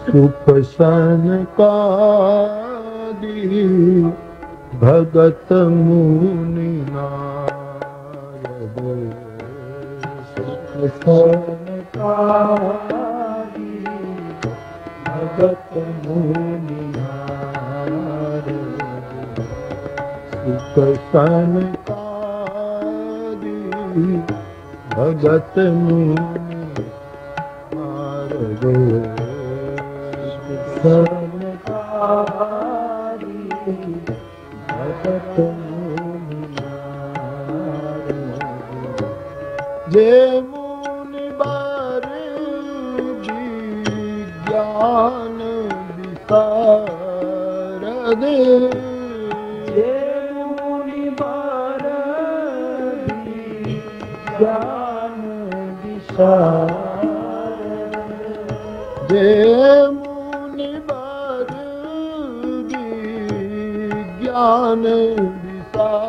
सुख सनकादि भगत मुनि नारद। सुख सनकादि भगत मुनि नारद। सुख सनकादि भगत मुनि नारद। सनकादि भगत मुनि नारद। जे मुनि बर ज्ञान विशारद। जे मुनि बर ज्ञान विशारद। जे मुनि बर ज्ञान विशारद।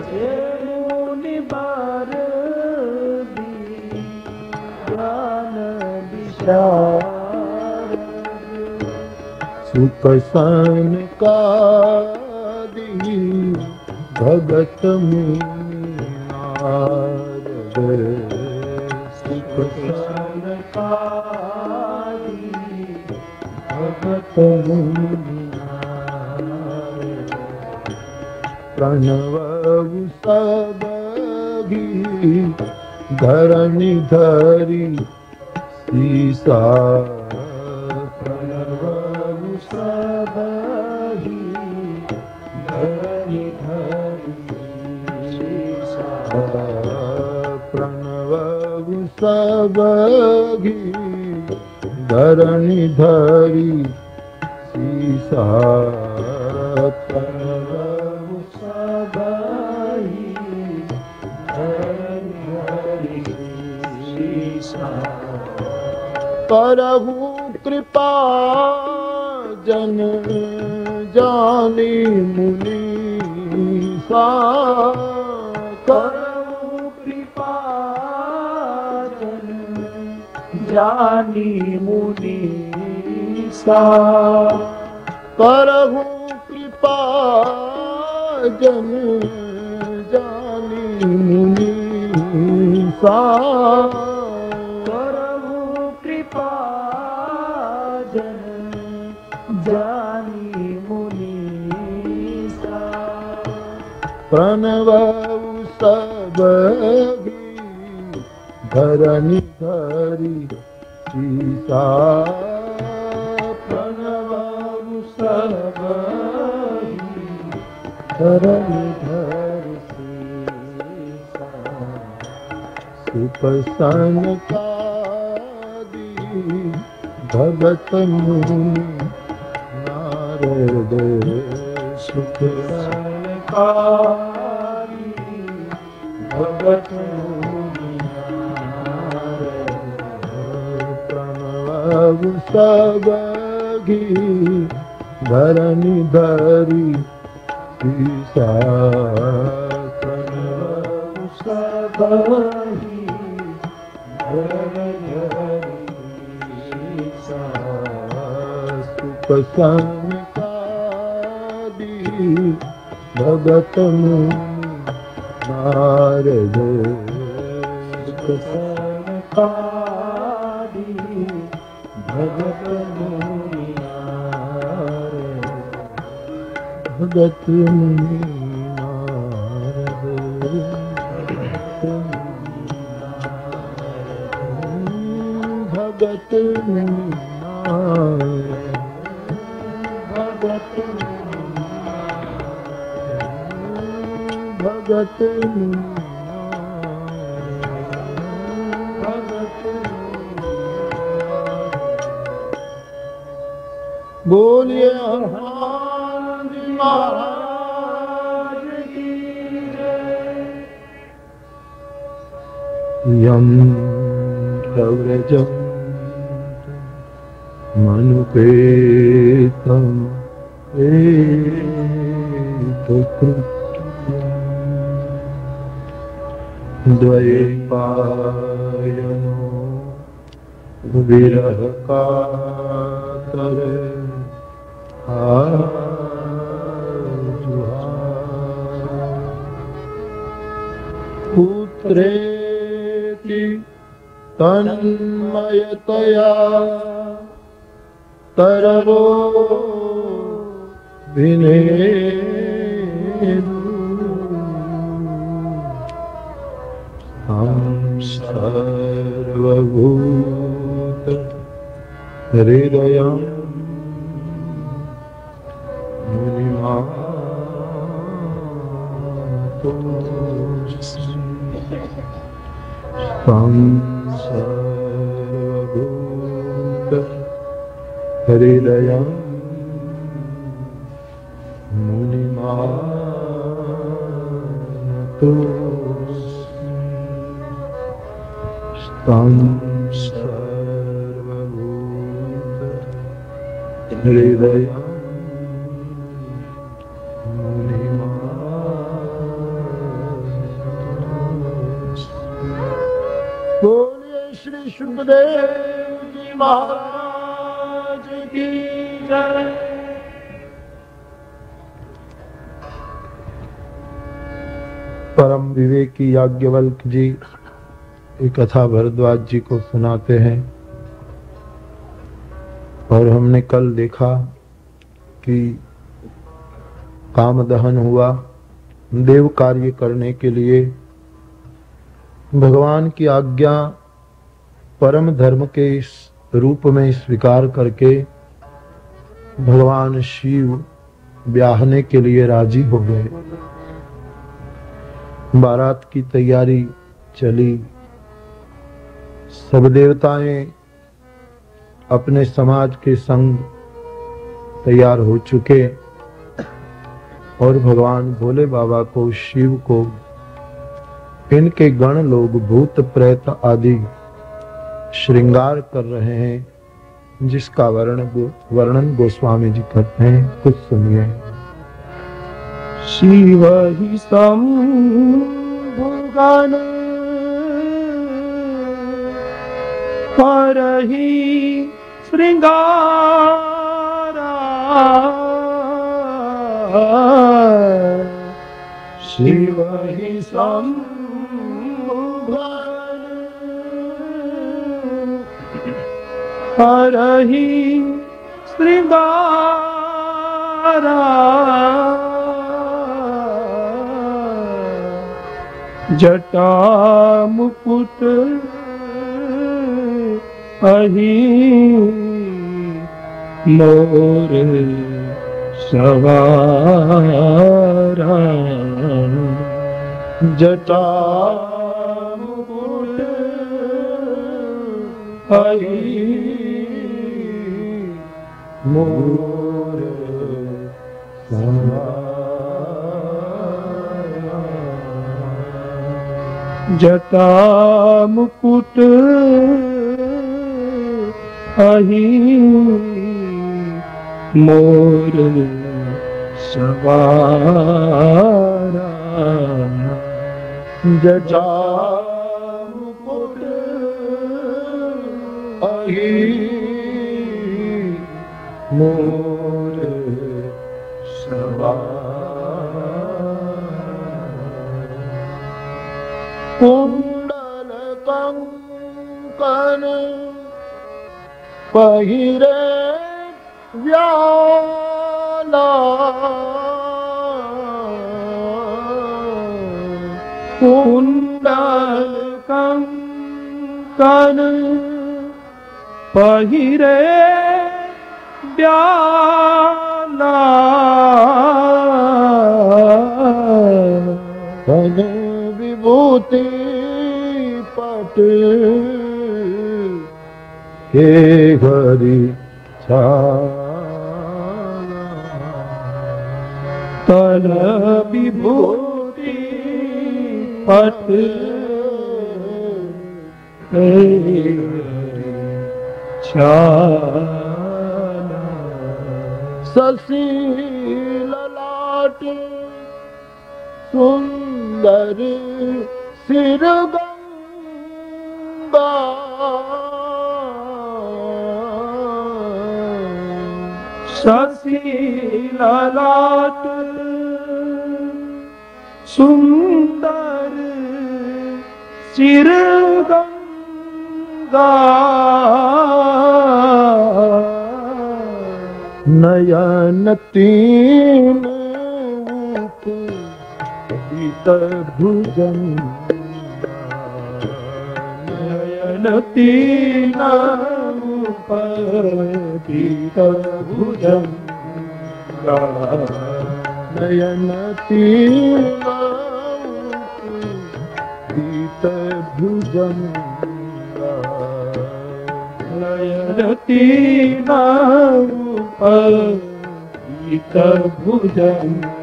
जे मुनि बर ज्ञान विशारद। सुख सनकादि भगत मुनि नारद। सुख सनकादि भगत मुनि नारद। प्रणव सबहि धरनि धरि सीसा। प्रणव सबहि धरनि धरि सीसा। प्रणव सबहि धरनि धरि सीसा। प्रणव सबहि धरनि धरि सीसा। करहु कृपा जन जानी मुनीसा। करहु कृपा जन जानी मुनीसा। करहु कृपा जन जानी मुनीसा। करहु कृपा जन जानी मुनीसा। प्रणव सबहि धरनि धरि सीसा। प्रणव सबहि धरनि धरि सीसा। सुख सनकादि भगत मुनि नारद। सुख सनकादि भगत मुनि नारद। प्रणव सबहि धरनि धरि सीसा। प्रणव सबहि धरनि धरि सीसा। सुख सनकादि भगत मुनि नारद। सुख सनकादि भगत मुनि नारद। भगत मुनि नारद। भगत मुनि नारद। भगत मुनि नारद। भगत मुनि नारद। भगत मुनि नारद। बोलिए हनुमान जी महाराज की जय। यम प्रव्रजं मनुपेतं प्रेतकृत्यं। द्वैपायनो विरह कातर पुत्रेति तन्मयतया तरवो विनेदु हम सर्वभूत हृदयं तं सर्वभूत हृदयं तं सर्वभूत हृदयं बोलिए श्री सुखदेव जी महाराज की जय। परम विवेकी याज्ञवल्क्य जी ये कथा भरद्वाज जी को सुनाते हैं। और हमने कल देखा कि काम दहन हुआ, देव कार्य करने के लिए भगवान की आज्ञा परम धर्म के इस रूप में स्वीकार करके भगवान शिव ब्याहने के लिए राजी हो गए। बारात की तैयारी चली, सब देवताएं अपने समाज के संग तैयार हो चुके और भगवान भोले बाबा को, शिव को, इनके गण लोग भूत प्रेत आदि श्रृंगार कर रहे हैं, जिसका वर्णन गोस्वामी जी करते हैं। कुछ सुनिए। शिव ही संभुगन करहि श्रृंगारा, शिव ही संभुगन करहि श्रृंगारा, जटा मुकुट अहि मोर सवारा, जटा मुकुट अहि मोर सवारा, जटा मुकुट अहि मोर सवारा, जटा मुकुट अहि मोर सवारा, कुंडल कंकन पहिरे व्याला, कुंडल कंकन पहिरे ब्याला, धन विभूति पट हे हरि छाला, तन विभूति पट हे हरि छाला, शशि ललाट सुंदर सिर गंगा, शशि ललाट सुंदर सिर गंगा नयन तीन उपीत भुजंगा नयन तीन उपीत भुजंगा नयन तीन उपीत भुजंगा नयन तीन उपीत भुजंगा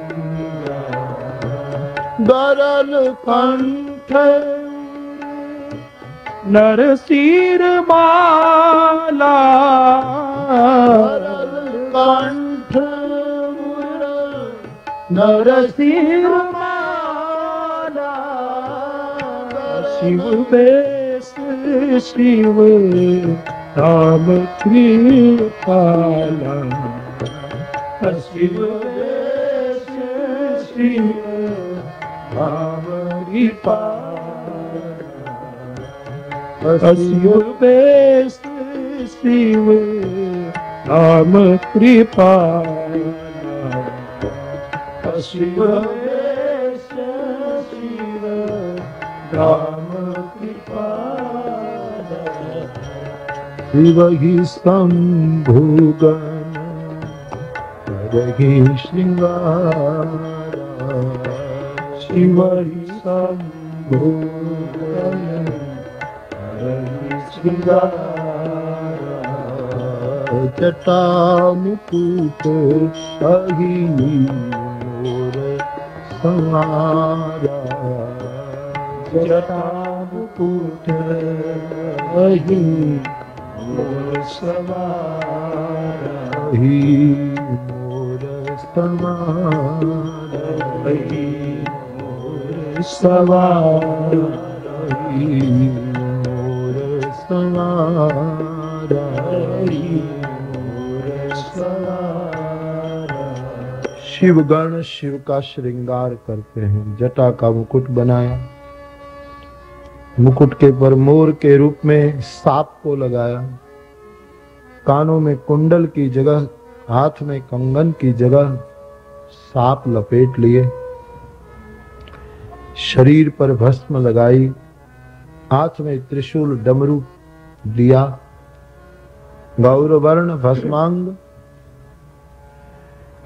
गरल कंठ नरसिर माला कंठ नरसिर माला शिव बेस शिव राम कृपाला शिव बेस शिव राम कृपाला शिव बेस शिव राम कृपाला शिव बेस शिव राम कृपाला शिव ही शंभुगण करहि श्रृंगार शिव ही शंभुगण करहि श्रृंगार जटा मुकुट अहि मोर संहारा जटा मुकुट अहि मोर सवारा अहि मोर संहारा अहि मोर सवारा अहि मोर संहारा अहि मोर सवारा शिवगण शिव का श्रृंगार करते हैं। जटा का मुकुट बनाया, मुकुट के पर मोर के रूप में सांप को लगाया, कानों में कुंडल की जगह, हाथ में कंगन की जगह सांप लपेट लिए, शरीर पर भस्म लगाई, हाथ में त्रिशूल डमरू दिया, गौरवर्ण भस्मांग,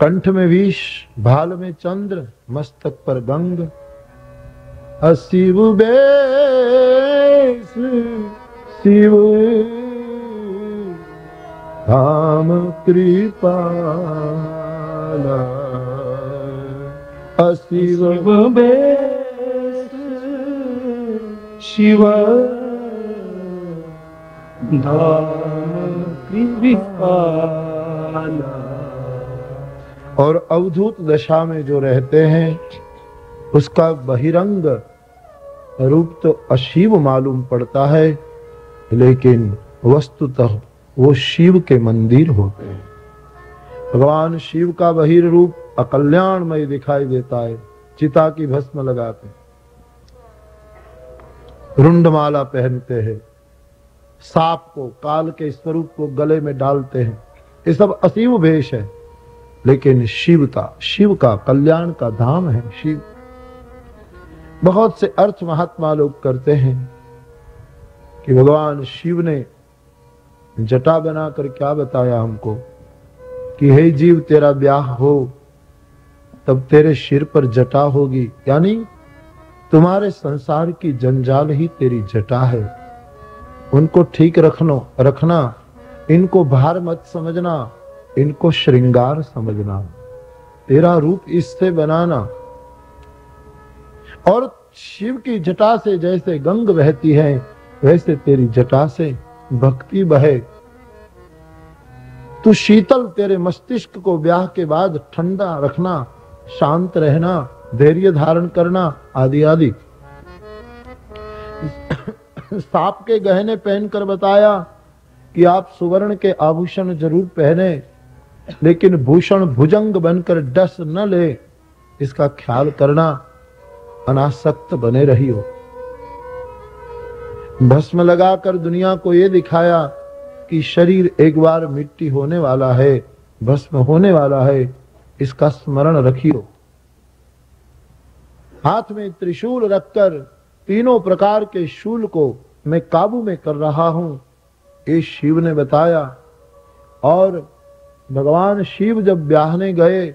कंठ में विष, भाल में चंद्र, मस्तक पर गंग, शिव बेस शिव धाम कृपाला शिव बेस शिव धाम कृपाला और अवधूत दशा में जो रहते हैं उसका बहिरंग रूप तो अशिव मालूम पड़ता है, लेकिन वस्तुतः वो शिव के मंदिर होते हैं। भगवान शिव का बहिर रूप अकल्याणमय दिखाई देता है। चिता की भस्म लगाते हैं, रुंडमाला पहनते हैं, सांप को, काल के स्वरूप को गले में डालते हैं। ये सब असीम भेष है, लेकिन शिव का कल्याण का धाम है शिव। बहुत से अर्थ महात्मा लोग करते हैं कि भगवान शिव ने जटा बनाकर क्या बताया हमको कि हे जीव, तेरा ब्याह हो तब तेरे सिर पर जटा होगी, यानी तुम्हारे संसार की जंजाल ही तेरी जटा है। उनको ठीक रखना, इनको भार मत समझना, इनको श्रृंगार समझना, तेरा रूप इससे बनाना। और शिव की जटा से जैसे गंग बहती है, वैसे तेरी जटा से भक्ति बहे। तू शीतल, तेरे मस्तिष्क को ब्याह के बाद ठंडा रखना, शांत रहना, धैर्य धारण करना, आदि आदि। सांप के गहने पहनकर बताया कि आप सुवर्ण के आभूषण जरूर पहने, लेकिन भूषण भुजंग बनकर डस न ले, इसका ख्याल करना। अनासक्त बने रहियो। भस्म लगाकर दुनिया को ये दिखाया कि शरीर एक बार मिट्टी होने वाला है, भस्म होने वाला है, इसका स्मरण रखियो। हाथ में त्रिशूल रखकर तीनों प्रकार के शूल को मैं काबू में कर रहा हूं, ये शिव ने बताया। और भगवान शिव जब ब्याहने गए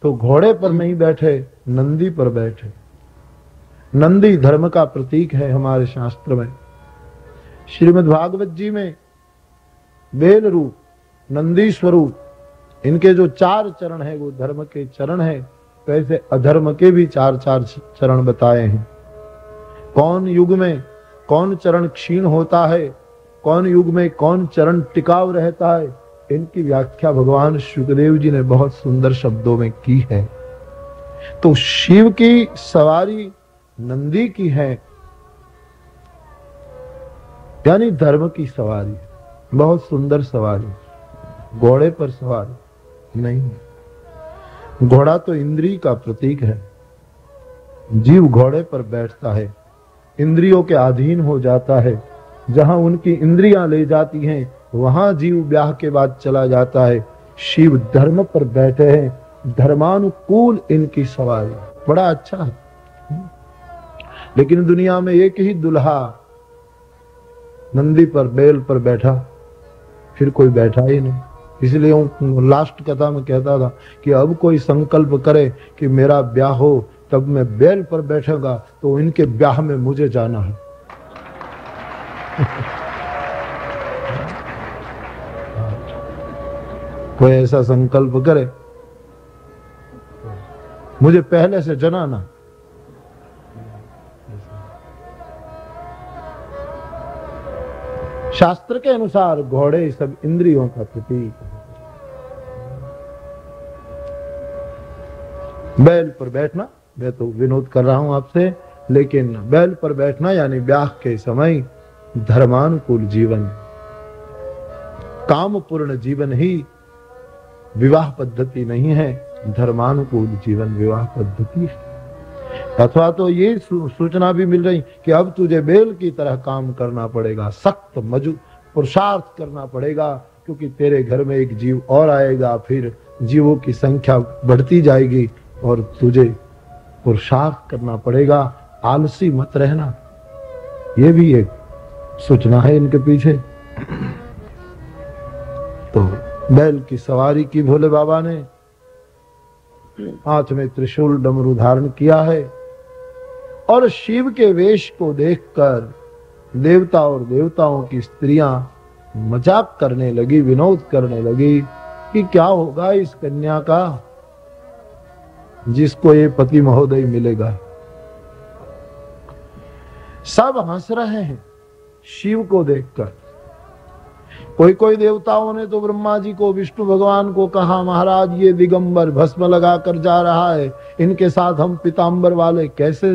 तो घोड़े पर नहीं बैठे, नंदी पर बैठे। नंदी धर्म का प्रतीक है हमारे शास्त्र में। श्रीमद् भागवत जी में बेल रूप, नंदी स्वरूप, इनके जो 4 चरण है वो धर्म के चरण है। वैसे अधर्म के भी 4 चरण बताए हैं। कौन युग में कौन चरण क्षीण होता है, कौन युग में कौन चरण टिकाव रहता है, इनकी व्याख्या भगवान शुकदेव जी ने बहुत सुंदर शब्दों में की है। तो शिव की सवारी नंदी की है, यानी धर्म की सवारी, बहुत सुंदर सवारी। घोड़े पर सवारी नहीं। घोड़ा तो इंद्रिय का प्रतीक है। जीव घोड़े पर बैठता है, इंद्रियों के अधीन हो जाता है। जहां उनकी इंद्रियां ले जाती हैं वहां जीव ब्याह के बाद चला जाता है। शिव धर्म पर बैठे हैं, धर्मानुकूल इनकी सवारी, बड़ा अच्छा है। लेकिन दुनिया में एक ही दुल्हा नंदी पर बैल पर बैठा, फिर कोई बैठा ही नहीं। इसलिए लास्ट कथा में कहता था कि अब कोई संकल्प करे कि मेरा ब्याह हो तब मैं बैल पर बैठूंगा, तो इनके ब्याह में मुझे जाना है। कोई ऐसा संकल्प करे, मुझे पहले से जनाना। शास्त्र के अनुसार घोड़े सब इंद्रियों का प्रतीक है। बैल पर बैठना, मैं तो विनोद कर रहा हूं आपसे, लेकिन बैल पर बैठना यानी ब्याह के समय धर्मानुकूल जीवन, कामपूर्ण जीवन ही विवाह पद्धति नहीं है, धर्मानुकूल जीवन विवाह पद्धति है। अथवा तो ये सूचना भी मिल रही कि अब तुझे बैल की तरह काम करना पड़ेगा, सख्त पुरुषार्थ करना पड़ेगा, क्योंकि तेरे घर में एक जीव और आएगा, फिर जीवों की संख्या बढ़ती जाएगी और तुझे पुरुषार्थ करना पड़ेगा, आलसी मत रहना। ये भी एक सूचना है इनके पीछे। तो बैल की सवारी की भोले बाबा ने, हाथ में त्रिशूल डमरू धारण किया है। और शिव के वेश को देखकर देवता और देवताओं की स्त्रियां मजाक करने लगी, विनोद करने लगी कि क्या होगा इस कन्या का जिसको ये पति महोदय मिलेगा। सब हंस रहे हैं शिव को देखकर। कोई देवताओं ने तो ब्रह्मा जी को, विष्णु भगवान को कहा, महाराज ये दिगंबर भस्म लगाकर जा रहा है, इनके साथ हम पीतांबर वाले कैसे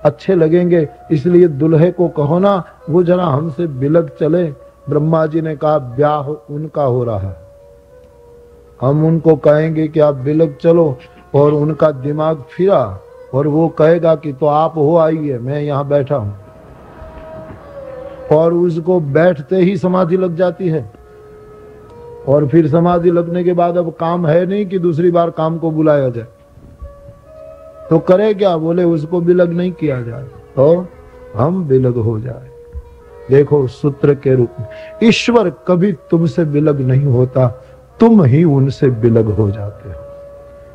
अच्छे लगेंगे, इसलिए दुल्हे को कहो ना वो जरा हमसे बिलग चले। ब्रह्मा जी ने कहा ब्याह उनका हो रहा है, हम उनको कहेंगे कि आप बिलग चलो, और उनका दिमाग फिरा और वो कहेगा कि तो आप हो आइए, मैं यहाँ बैठा हूं, और उसको बैठते ही समाधि लग जाती है। और फिर समाधि लगने के बाद अब काम है नहीं कि दूसरी बार काम को बुलाया जाए, तो करे क्या, बोले उसको बिलग नहीं किया जाए तो हम बिलग हो जाए। देखो सूत्र के रूप में ईश्वर कभी तुमसे बिलग नहीं होता, तुम ही उनसे बिलग हो जाते हो।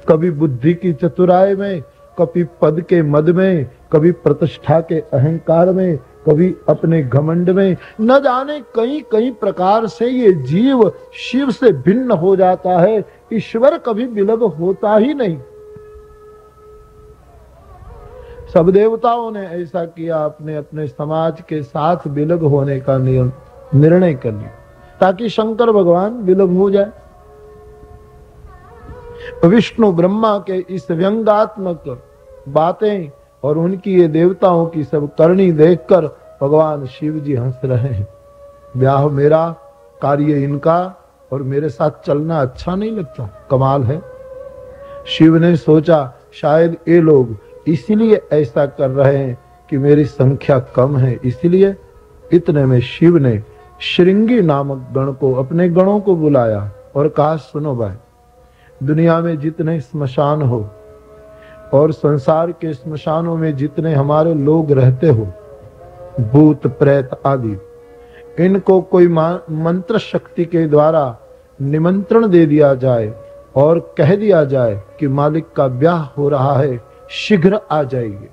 कभी बुद्धि की चतुराई में, कभी पद के मद में, कभी प्रतिष्ठा के अहंकार में, कभी अपने घमंड में, न जाने कई कई प्रकार से ये जीव शिव से भिन्न हो जाता है। ईश्वर कभी बिलग होता ही नहीं। सब देवताओं ने ऐसा किया, अपने अपने समाज के साथ बिलग होने का निर्णय कर लिया ताकि शंकर भगवान बिलग हो जाए। विष्णु ब्रह्मा के इस व्यंग्यात्मक बातें और उनकी ये देवताओं की सब करनी देखकर भगवान शिव जी हंस रहे हैं। ब्याह मेरा, कार्य इनका, और मेरे साथ चलना अच्छा नहीं लगता? कमाल है। शिव ने सोचा शायद ये लोग इसीलिए ऐसा कर रहे हैं कि मेरी संख्या कम है, इसलिए। इतने में शिव ने श्रृंगी नामक गण को, अपने गणों को बुलाया और कहा, सुनो भाई, दुनिया में जितने स्मशान हो और संसार के स्मशानों में जितने हमारे लोग रहते हो, भूत प्रेत आदि, इनको कोई मंत्र शक्ति के द्वारा निमंत्रण दे दिया जाए और कह दिया जाए कि मालिक का ब्याह हो रहा है, शीघ्र आ जाइए।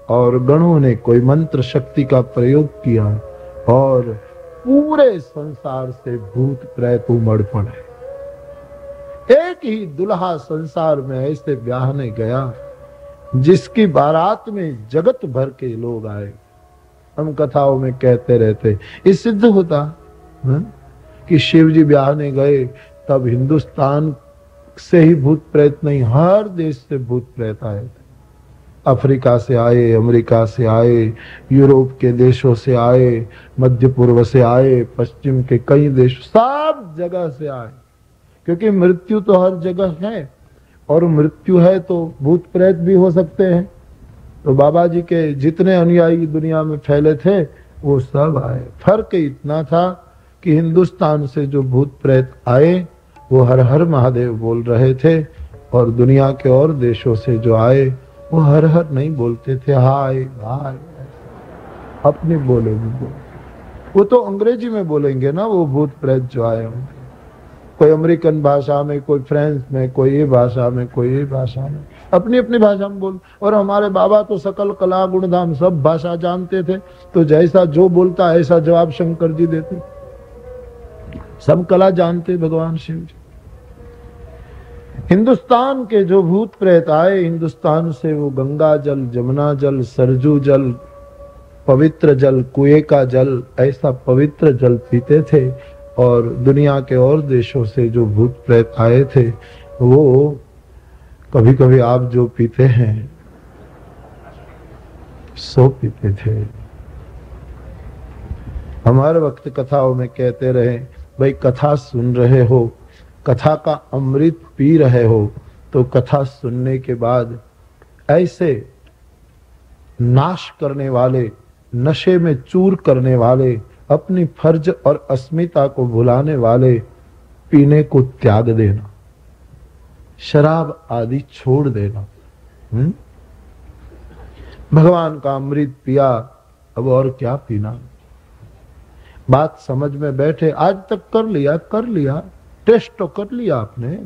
और गणों ने कोई मंत्र शक्ति का प्रयोग किया और पूरे संसार से भूत प्रेत उमड़ पड़े। एक ही दुल्हा संसार में ऐसे ब्याहने गया जिसकी बारात में जगत भर के लोग आए। हम कथाओं में कहते रहते, इस सिद्ध होता कि शिव जी ब्याहने गए तब हिंदुस्तान से ही भूत प्रेत नहीं, हर देश से भूत प्रेत आए थे। अफ्रीका से आए, अमेरिका से आए, यूरोप के देशों से आए, मध्य पूर्व से आए, पश्चिम के कई देश, सब जगह से आए। क्योंकि मृत्यु तो हर जगह है और मृत्यु है तो भूत प्रेत भी हो सकते हैं। तो बाबा जी के जितने अनुयायी दुनिया में फैले थे वो सब आए। फर्क इतना था कि हिंदुस्तान से जो भूत प्रेत आए वो हर हर महादेव बोल रहे थे और दुनिया के और देशों से जो आए वो हर हर नहीं बोलते थे, हाय हाय अपनी बोलेंगे। वो तो अंग्रेजी में बोलेंगे ना, वो भूत प्रेत जो आए होंगे, कोई अमेरिकन भाषा में, कोई फ्रेंच में, कोई ये भाषा में, कोई ये भाषा में, अपनी अपनी भाषा में बोल। और हमारे बाबा तो सकल कला गुणधाम सब भाषा जानते थे, तो जैसा जो बोलता ऐसा जवाब शंकर जी देते। सब कला जानते भगवान शिव जी। हिंदुस्तान के जो भूत प्रेत आए, हिंदुस्तान से वो गंगा जल, जमुना जल, सरजू जल, पवित्र जल, कुएं का जल, ऐसा पवित्र जल पीते थे। और दुनिया के और देशों से जो भूत प्रेत आए थे वो कभी कभी आप जो पीते हैं सो पीते थे। हमारे वक्त कथाओं में कहते रहे, भाई कथा सुन रहे हो, कथा का अमृत पी रहे हो, तो कथा सुनने के बाद ऐसे नाश करने वाले, नशे में चूर करने वाले, अपनी फर्ज और अस्मिता को भुलाने वाले पीने को त्याग देना, शराब आदि छोड़ देना। भगवान का अमृत पिया, अब और क्या पीना। बात समझ में बैठे, आज तक कर लिया, टेस्ट तो कर लिया आपने,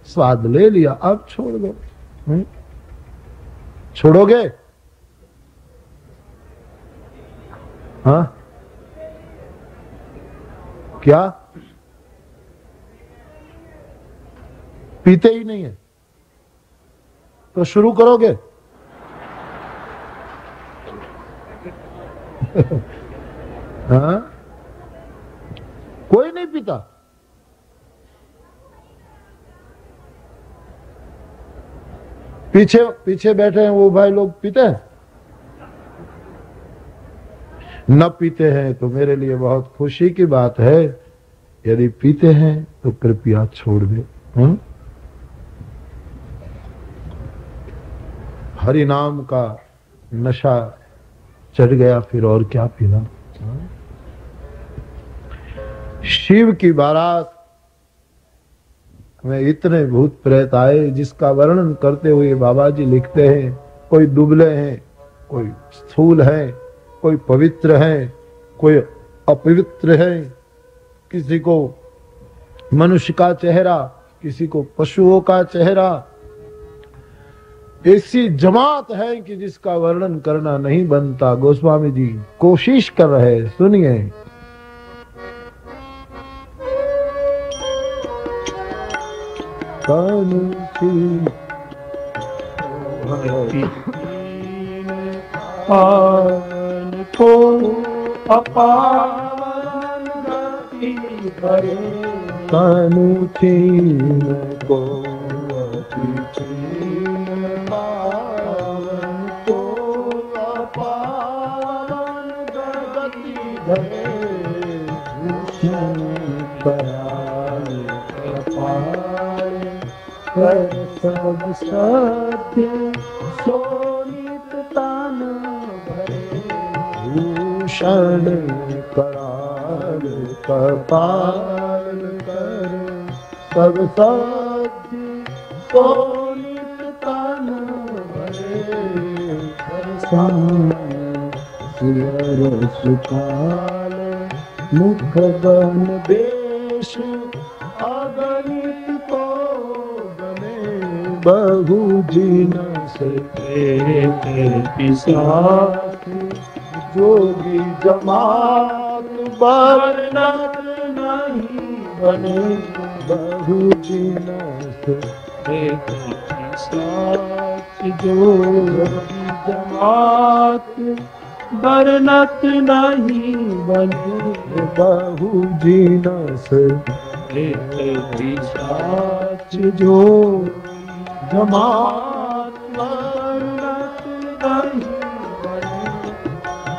स्वाद ले लिया, अब छोड़ दो। छोड़ोगे? हाँ क्या पीते ही नहीं है तो शुरू करोगे? हाँ कोई नहीं पीता। पीछे बैठे हैं वो भाई लोग पीते हैं? न पीते हैं तो मेरे लिए बहुत खुशी की बात है। यदि पीते हैं तो कृपया छोड़ दे। हरि नाम का नशा चढ़ गया, फिर और क्या पीना। शिव की बारात में इतने भूत प्रेत आए जिसका वर्णन करते हुए बाबा जी लिखते हैं, कोई दुबले हैं, कोई स्थूल हैं, कोई पवित्र है, कोई अपवित्र है, किसी को मनुष्य का चेहरा, किसी को पशुओं का चेहरा। ऐसी जमात है कि जिसका वर्णन करना नहीं बनता। गोस्वामी जी कोशिश कर रहे हैं, सुनिए। को अपावन गति करे, तनु छीन को पावन को अपावन गति करे, भूषण कराल कृपाल कर सब सत्य सोनित तान भरे भूषण कराल कपाल कर सब सत्य सोनित तान भरे सिर सुकाल मुख बन बेश अगणित को बने बहु जिन से पिशाच जोगी जमात वर्णत नहीं बने बहु जिन से पिशाच जो जमात बरनत नहीं बने बहु जिन से पिशाच जो जमात बरनत नहीं बने।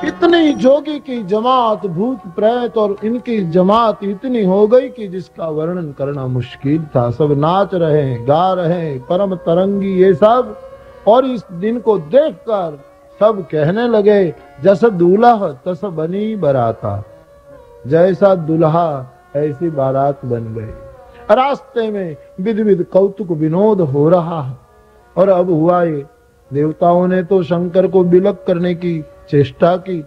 इतनी जोगी की जमात भूत प्रेत और इनकी जमात इतनी हो गई कि जिसका वर्णन करना मुश्किल था। सब नाच रहे हैं, गा रहे हैं, परम तरंगी ये सब। और इस दिन को देखकर सब कहने लगे जस दूल्हा तस बनी बराता, जैसा दुल्हा ऐसी बारात बन गई। रास्ते में विध विध कौतुक विनोद हो रहा है। और अब हुआ ये, देवताओं ने तो शंकर को विलक करने की चेष्टा की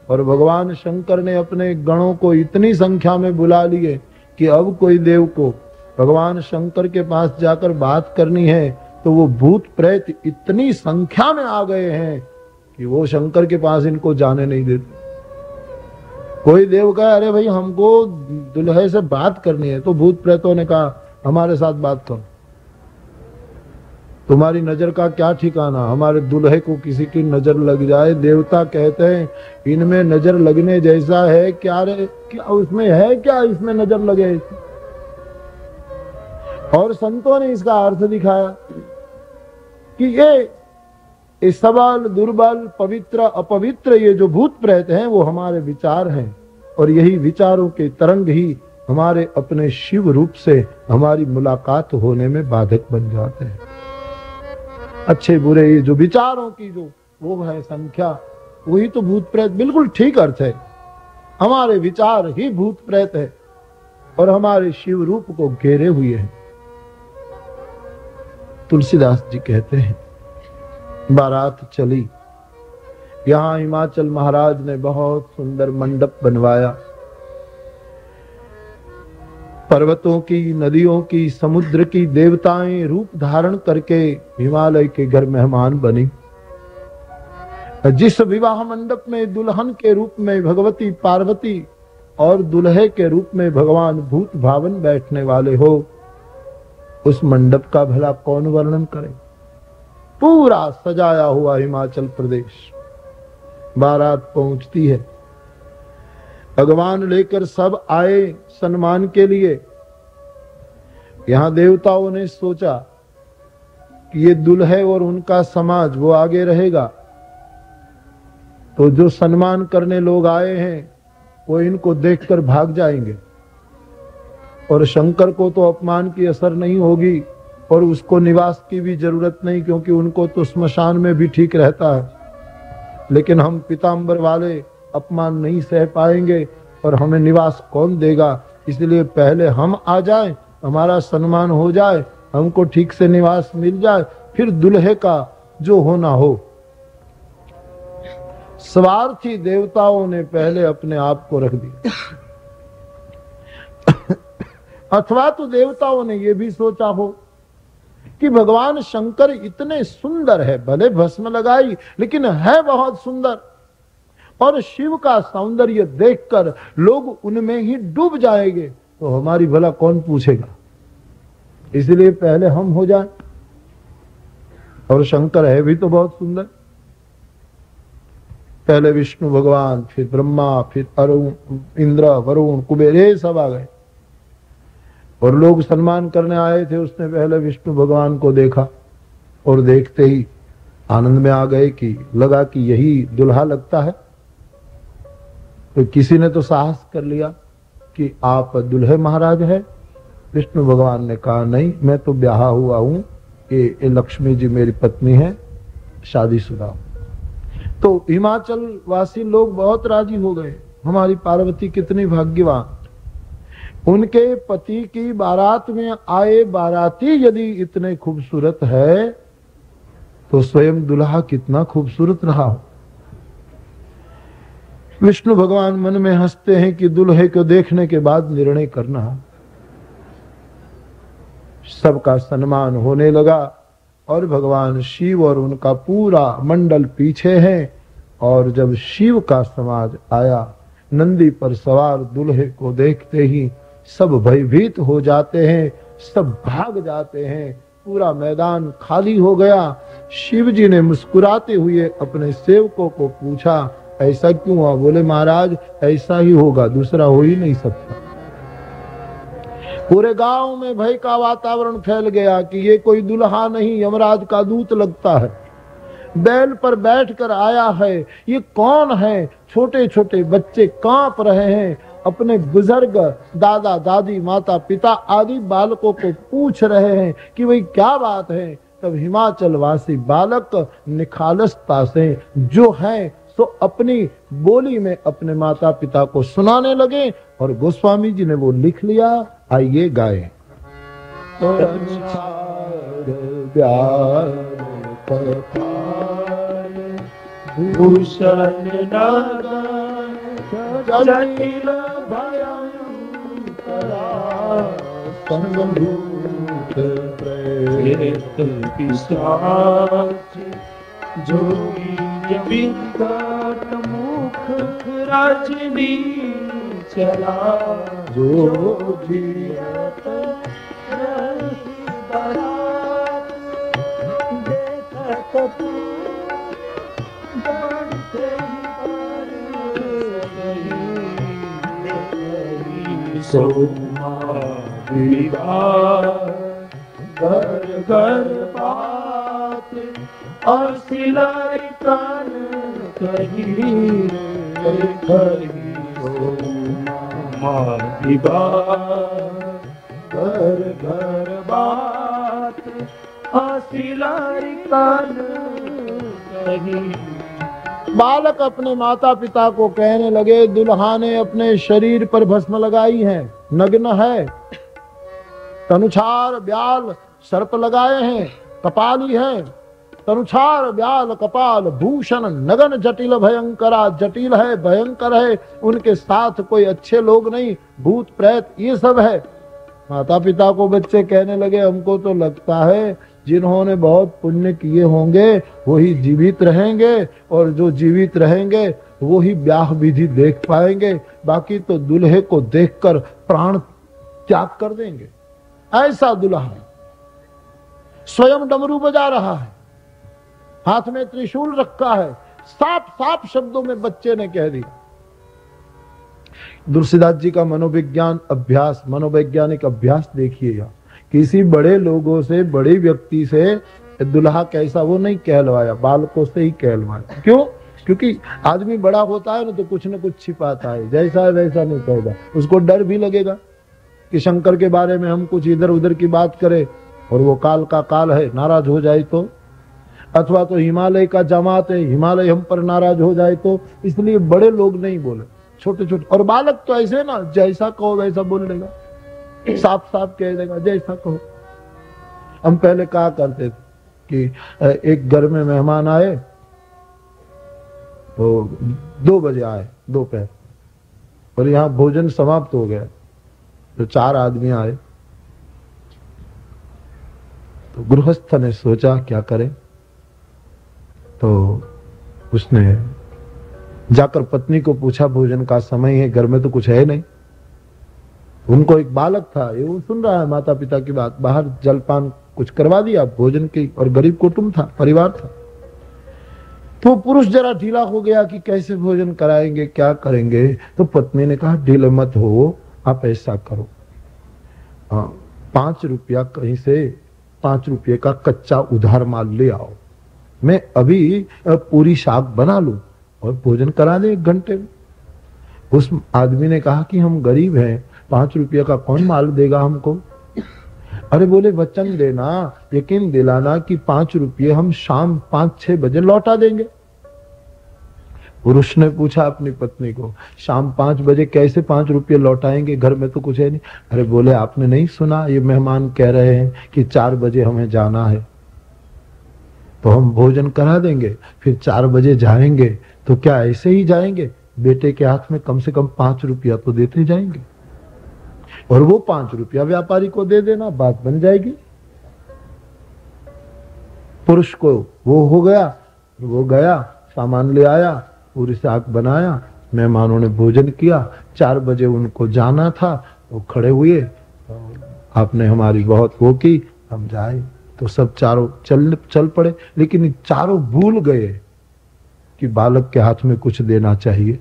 और भगवान शंकर ने अपने गणों को इतनी संख्या में बुला लिए कि अब कोई देव को भगवान शंकर के पास जाकर बात करनी है तो वो भूत प्रेत इतनी संख्या में आ गए हैं कि वो शंकर के पास इनको जाने नहीं देते। कोई देव कहा अरे भाई हमको दुल्हे से बात करनी है, तो भूत प्रेतों ने कहा हमारे साथ बात करो, तुम्हारी नजर का क्या ठिकाना, हमारे दुल्हे को किसी की नजर लग जाए। देवता कहते हैं इनमें नजर लगने जैसा है क्या रे, क्या उसमें है क्या इसमें नजर लगे। और संतों ने इसका अर्थ दिखाया कि ये सबल दुर्बल पवित्र अपवित्र ये जो भूत प्रेत हैं वो हमारे विचार हैं और यही विचारों के तरंग ही हमारे अपने शिव रूप से हमारी मुलाकात होने में बाधक बन जाते हैं। अच्छे बुरे ये जो विचारों की जो वो है संख्या, वही तो भूत प्रेत, बिल्कुल ठीक अर्थ है। हमारे विचार ही भूत प्रेत है और हमारे शिव रूप को घेरे हुए हैं। तुलसीदास जी कहते हैं बारात चली, यहां हिमाचल महाराज ने बहुत सुंदर मंडप बनवाया। पर्वतों की, नदियों की, समुद्र की देवताएं रूप धारण करके हिमालय के घर मेहमान बनी। जिस विवाह मंडप में दुल्हन के रूप में भगवती पार्वती और दुल्हे के रूप में भगवान भूत भावन बैठने वाले हो, उस मंडप का भला कौन वर्णन करे। पूरा सजाया हुआ हिमाचल प्रदेश, बारात पहुंचती है, भगवान लेकर सब आए सम्मान के लिए। यहां देवताओं ने सोचा कि ये दुल्हे और उनका समाज वो आगे रहेगा, तो जो सम्मान करने लोग आए हैं वो इनको देखकर भाग जाएंगे और शंकर को तो अपमान की असर नहीं होगी और उसको निवास की भी जरूरत नहीं, क्योंकि उनको तो स्मशान में भी ठीक रहता है। लेकिन हम पीताम्बर वाले अपमान नहीं सह पाएंगे और हमें निवास कौन देगा, इसलिए पहले हम आ जाएं, हमारा सम्मान हो जाए, हमको ठीक से निवास मिल जाए, फिर दुल्हे का जो होना हो। स्वार्थी देवताओं ने पहले अपने आप को रख दिया। अथवा तो देवताओं ने यह भी सोचा हो कि भगवान शंकर इतने सुंदर है, भले भस्म लगाई लेकिन है बहुत सुंदर, और शिव का सौंदर्य देखकर लोग उनमें ही डूब जाएंगे, तो हमारी भला कौन पूछेगा, इसलिए पहले हम हो जाएं। और शंकर है भी तो बहुत सुंदर। पहले विष्णु भगवान, फिर ब्रह्मा, फिर अरुण, इंद्र, वरुण, कुबेर, ये सब आ गए और लोग सम्मान करने आए थे। उसने पहले विष्णु भगवान को देखा और देखते ही आनंद में आ गए कि लगा कि यही दुल्हा लगता है। तो किसी ने तो साहस कर लिया कि आप दुल्हे महाराज है? विष्णु भगवान ने कहा नहीं, मैं तो ब्याहा हुआ हूं, ये लक्ष्मी जी मेरी पत्नी है, शादीशुदा। तो हिमाचल वासी लोग बहुत राजी हो गए, हमारी पार्वती कितनी भाग्यवान। उनके पति की बारात में आए बाराती यदि इतने खूबसूरत है तो स्वयं दुल्हा कितना खूबसूरत रहा हो। विष्णु भगवान मन में हंसते हैं कि दुल्हे को देखने के बाद निर्णय करना। सबका सम्मान होने लगा और भगवान शिव और उनका पूरा मंडल पीछे है। और जब शिव का समाज आया, नंदी पर सवार दुल्हे को देखते ही सब भयभीत हो जाते हैं, सब भाग जाते हैं, पूरा मैदान खाली हो गया। शिव जी ने मुस्कुराते हुए अपने सेवकों को पूछा, ऐसा क्यों हुआ? बोले महाराज ऐसा ही होगा, दूसरा हो ही नहीं सकता। पूरे गांव में भय का वातावरण फैल गया कि ये कोई दुल्हा नहीं, यमराज का दूत लगता है, बैल पर बैठकर आया है, ये कौन है? छोटे छोटे बच्चे कांप रहे हैं, अपने बुजुर्ग दादा दादी माता पिता आदि बालकों को पूछ रहे हैं कि भाई क्या बात है। तब हिमाचल वासी बालक निखालसता से जो है सो अपनी बोली में अपने माता पिता को सुनाने लगे और गोस्वामी जी ने वो लिख लिया। आइए गाए। भूषण जटिल भयंकरा संभूत प्रेत पिशाच जोगी विकट मुख रजनी चला जो जियत बरात देखत घर घर बात और सिलाई कान कहीं घर घर बात और सिलाई कान कहीं। बालक अपने माता पिता को कहने लगे, दुल्हा ने अपने शरीर पर भस्म लगाई है, नग्न है, तनुछार ब्याल सर्प लगाए हैं, कपाली है, तनुछार ब्याल कपाल भूषण नगन जटिल भयंकरा, जटिल है भयंकर है, उनके साथ कोई अच्छे लोग नहीं, भूत प्रेत ये सब है। माता पिता को बच्चे कहने लगे, हमको तो लगता है जिन्होंने बहुत पुण्य किए होंगे वही जीवित रहेंगे और जो जीवित रहेंगे वो ही ब्याह विधि देख पाएंगे, बाकी तो दूल्हे को देखकर प्राण त्याग कर देंगे। ऐसा दूल्हा स्वयं डमरू बजा रहा है, हाथ में त्रिशूल रखा है, साफ साफ शब्दों में बच्चे ने कह दिया। तुलसीदास जी का मनोविज्ञान अभ्यास, मनोवैज्ञानिक अभ्यास देखिएगा। किसी बड़े लोगों से, बड़े व्यक्ति से दुल्हा कैसा वो नहीं कहलवाया, बालकों से ही कहलवाया। क्यों? क्योंकि आदमी बड़ा होता है ना तो कुछ न कुछ छिपाता है, जैसा है वैसा नहीं कहेगा। उसको डर भी लगेगा कि शंकर के बारे में हम कुछ इधर उधर की बात करें और वो काल का काल है, नाराज हो जाए तो, अथवा तो हिमालय का जमात है, हिमालय हम पर नाराज हो जाए तो, इसलिए बड़े लोग नहीं बोले, छोटे छोटे। और बालक तो ऐसे ना, जैसा कहो वैसा बोल देगा, साफ साफ कह देगा, जैसा कहो। हम पहले कहा करते थे कि एक घर में मेहमान आए तो 2 बजे आए दोपहर, और यहाँ भोजन समाप्त हो गया, तो 4 आदमी आए। तो गृहस्थ ने सोचा क्या करें, तो उसने जाकर पत्नी को पूछा, भोजन का समय है, घर में तो कुछ है नहीं। उनको एक बालक था, ये वो सुन रहा है माता पिता की बात, बाहर जलपान कुछ करवा दिया भोजन की, और गरीब कुटुंब था, परिवार था। तो पुरुष जरा ढीला हो गया कि कैसे भोजन कराएंगे, क्या करेंगे। तो पत्नी ने कहा, ढीले मत हो, आप ऐसा करो, 5 रुपया कहीं से 5 रुपये का कच्चा उधार माल ले आओ, मैं अभी पूरी शाक बना लूं और भोजन करा दे 1 घंटे में। उस आदमी ने कहा कि हम गरीब हैं, 5 रुपये का कौन माल देगा हमको? अरे बोले वचन देना, यकीन दिलाना कि 5 रुपये हम शाम 5-6 बजे लौटा देंगे। पुरुष ने पूछा अपनी पत्नी को, शाम 5 बजे कैसे 5 रुपये लौटाएंगे, घर में तो कुछ है नहीं। अरे बोले आपने नहीं सुना, ये मेहमान कह रहे हैं कि 4 बजे हमें जाना है, तो हम भोजन करा देंगे, फिर 4 बजे जाएंगे। तो क्या ऐसे ही जाएंगे? बेटे के हाथ में कम से कम 5 रुपया तो देते जाएंगे, और वो 5 रुपया व्यापारी को दे देना, बात बन जाएगी। पुरुष को वो हो गया, वो गया, सामान ले आया, पूरी साग बनाया, मेहमानों ने भोजन किया। 4 बजे उनको जाना था, वो खड़े हुए, आपने हमारी बहुत वो की, हम जाए। तो सब चारों चल पड़े, लेकिन चारों भूल गए कि बालक के हाथ में कुछ देना चाहिए।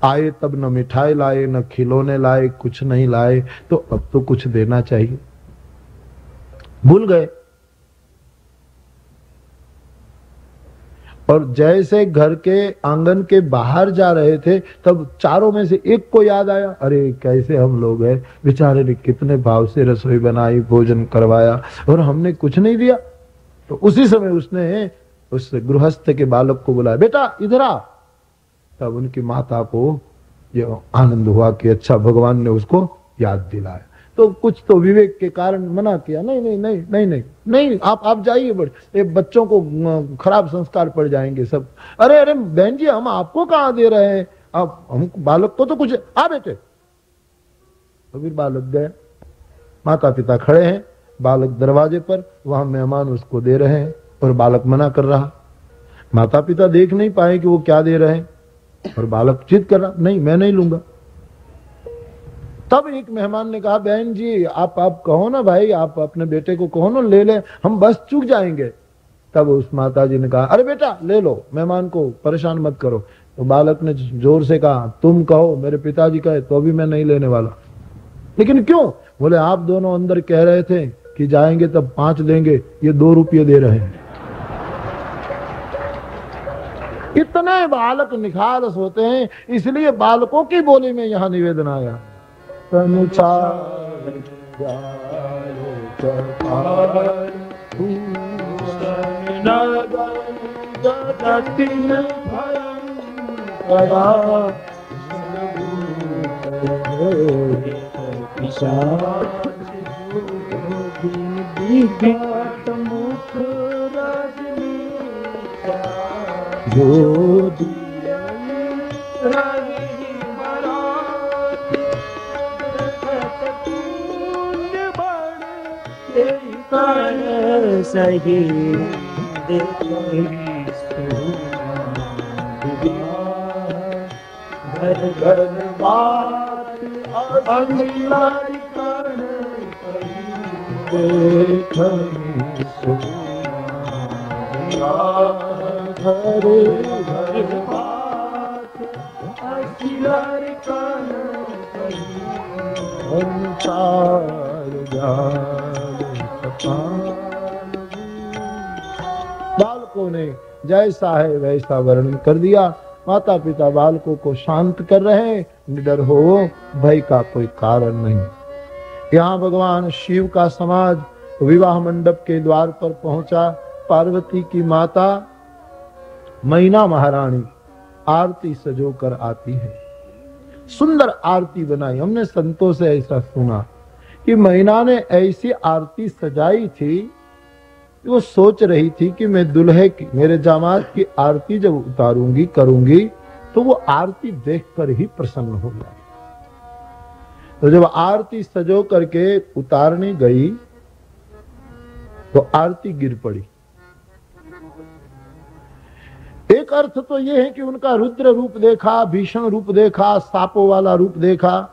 आए तब न मिठाई लाए, न खिलौने लाए, कुछ नहीं लाए, तो अब तो कुछ देना चाहिए, भूल गए। और जैसे घर के आंगन के बाहर जा रहे थे, तब चारों में से एक को याद आया, अरे कैसे हम लोग हैं, बेचारे ने कितने भाव से रसोई बनाई, भोजन करवाया, और हमने कुछ नहीं दिया। तो उसी समय उसने उस गृहस्थ के बालक को बुलाया, बेटा इधर आ। तब उनकी माता को ये आनंद हुआ कि अच्छा भगवान ने उसको याद दिलाया। तो कुछ तो विवेक के कारण मना किया, नहीं नहीं नहीं नहीं नहीं नहीं, आप जाइए, ये बच्चों को खराब संस्कार पड़ जाएंगे सब। अरे अरे बहन जी, हम आपको कहाँ दे रहे हैं, आप हम बालक को तो कुछ, आ बेटे। तो फिर बालक गया, माता पिता खड़े हैं, बालक दरवाजे पर, वहां मेहमान उसको दे रहे हैं और बालक मना कर रहा। माता पिता देख नहीं पाए कि वो क्या दे रहे हैं, और बालक जिद कर रहा, नहीं मैं नहीं लूंगा। तब एक मेहमान ने कहा, बहन जी आप कहो ना भाई, आप अपने बेटे को कहो ना ले ले, हम बस चूक जाएंगे। तब उस माता जी ने कहा, अरे बेटा ले लो, मेहमान को परेशान मत करो। तो बालक ने जोर से कहा, तुम कहो, मेरे पिताजी कहे तो भी मैं नहीं लेने वाला। लेकिन क्यों? बोले आप दोनों अंदर कह रहे थे कि जाएंगे तब 5 देंगे, ये 2 रुपये दे रहे हैं। इतने बालक निखालस होते हैं, इसलिए बालकों की बोली में यहाँ निवेदन आया, सही घर घर बात बालकों ने जैसा है वैसा वर्णन कर दिया। माता पिता बालकों को शांत कर रहे हैं, निडर हो, भय का कोई कारण नहीं। यहाँ भगवान शिव का समाज विवाह मंडप के द्वार पर पहुंचा। पार्वती की माता मैना महारानी आरती सजोकर आती है, सुंदर आरती बनाई। हमने संतों से ऐसा सुना कि मैना ने ऐसी आरती सजाई थी, वो सोच रही थी कि मैं दुल्हे की, मेरे दामाद की आरती जब उतारूंगी करूंगी तो वो आरती देखकर ही प्रसन्न हो जाए। तो जब आरती सजो करके उतारने गई तो आरती गिर पड़ी। एक अर्थ तो यह है कि उनका रुद्र रूप देखा, भीषण रूप देखा, सांपों वाला रूप देखा,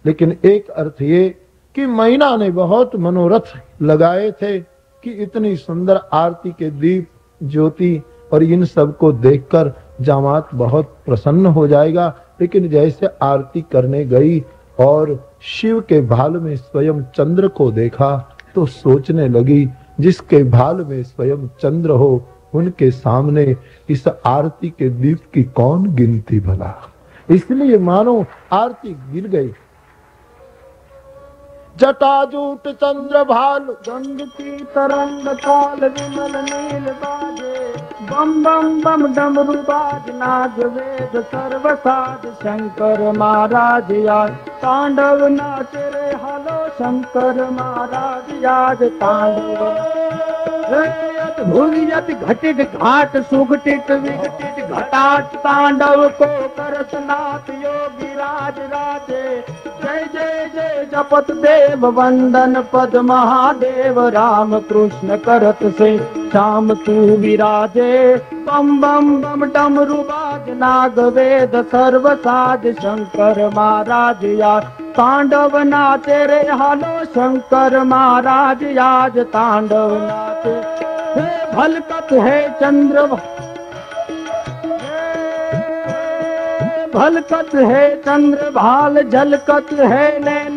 लेकिन एक अर्थ ये कि मैना ने बहुत मनोरथ लगाए थे कि इतनी सुंदर आरती के दीप ज्योति और इन सब को देखकर जामात बहुत प्रसन्न हो जाएगा। लेकिन जैसे आरती करने गई और शिव के भाल में स्वयं चंद्र को देखा तो सोचने लगी, जिसके भाल में स्वयं चंद्र हो उनके सामने इस आरती के दीप की कौन गिनती भला। इसलिए मानो आरती गिर गई। जटाजूट चंद्र भाल गंग की तरंग ताल विमल नील बाजे, बम बम बम डमरू बाज नाग वेद सर्व साज, शंकर महाराज आज तांडव नाचे रे, हलो शंकर महाराज आज तांडव। भूलियत घटित घाट सुघटित विघटित घटाट, तांडव को करत नाथ योगी राज राजे। जय जय जय जपत देव वंदन पद महादेव, राम कृष्ण करत से श्याम तू विराजे। बम बम बम डमरू बाज नाग वेद सर्व साज, शंकर महाराज आज तांडव नाचे रे, हालो शंकर महाराज आज तांडव नाचे। भलकत है चंद्र भलकत है चंद्र भाल, झलकत है नैन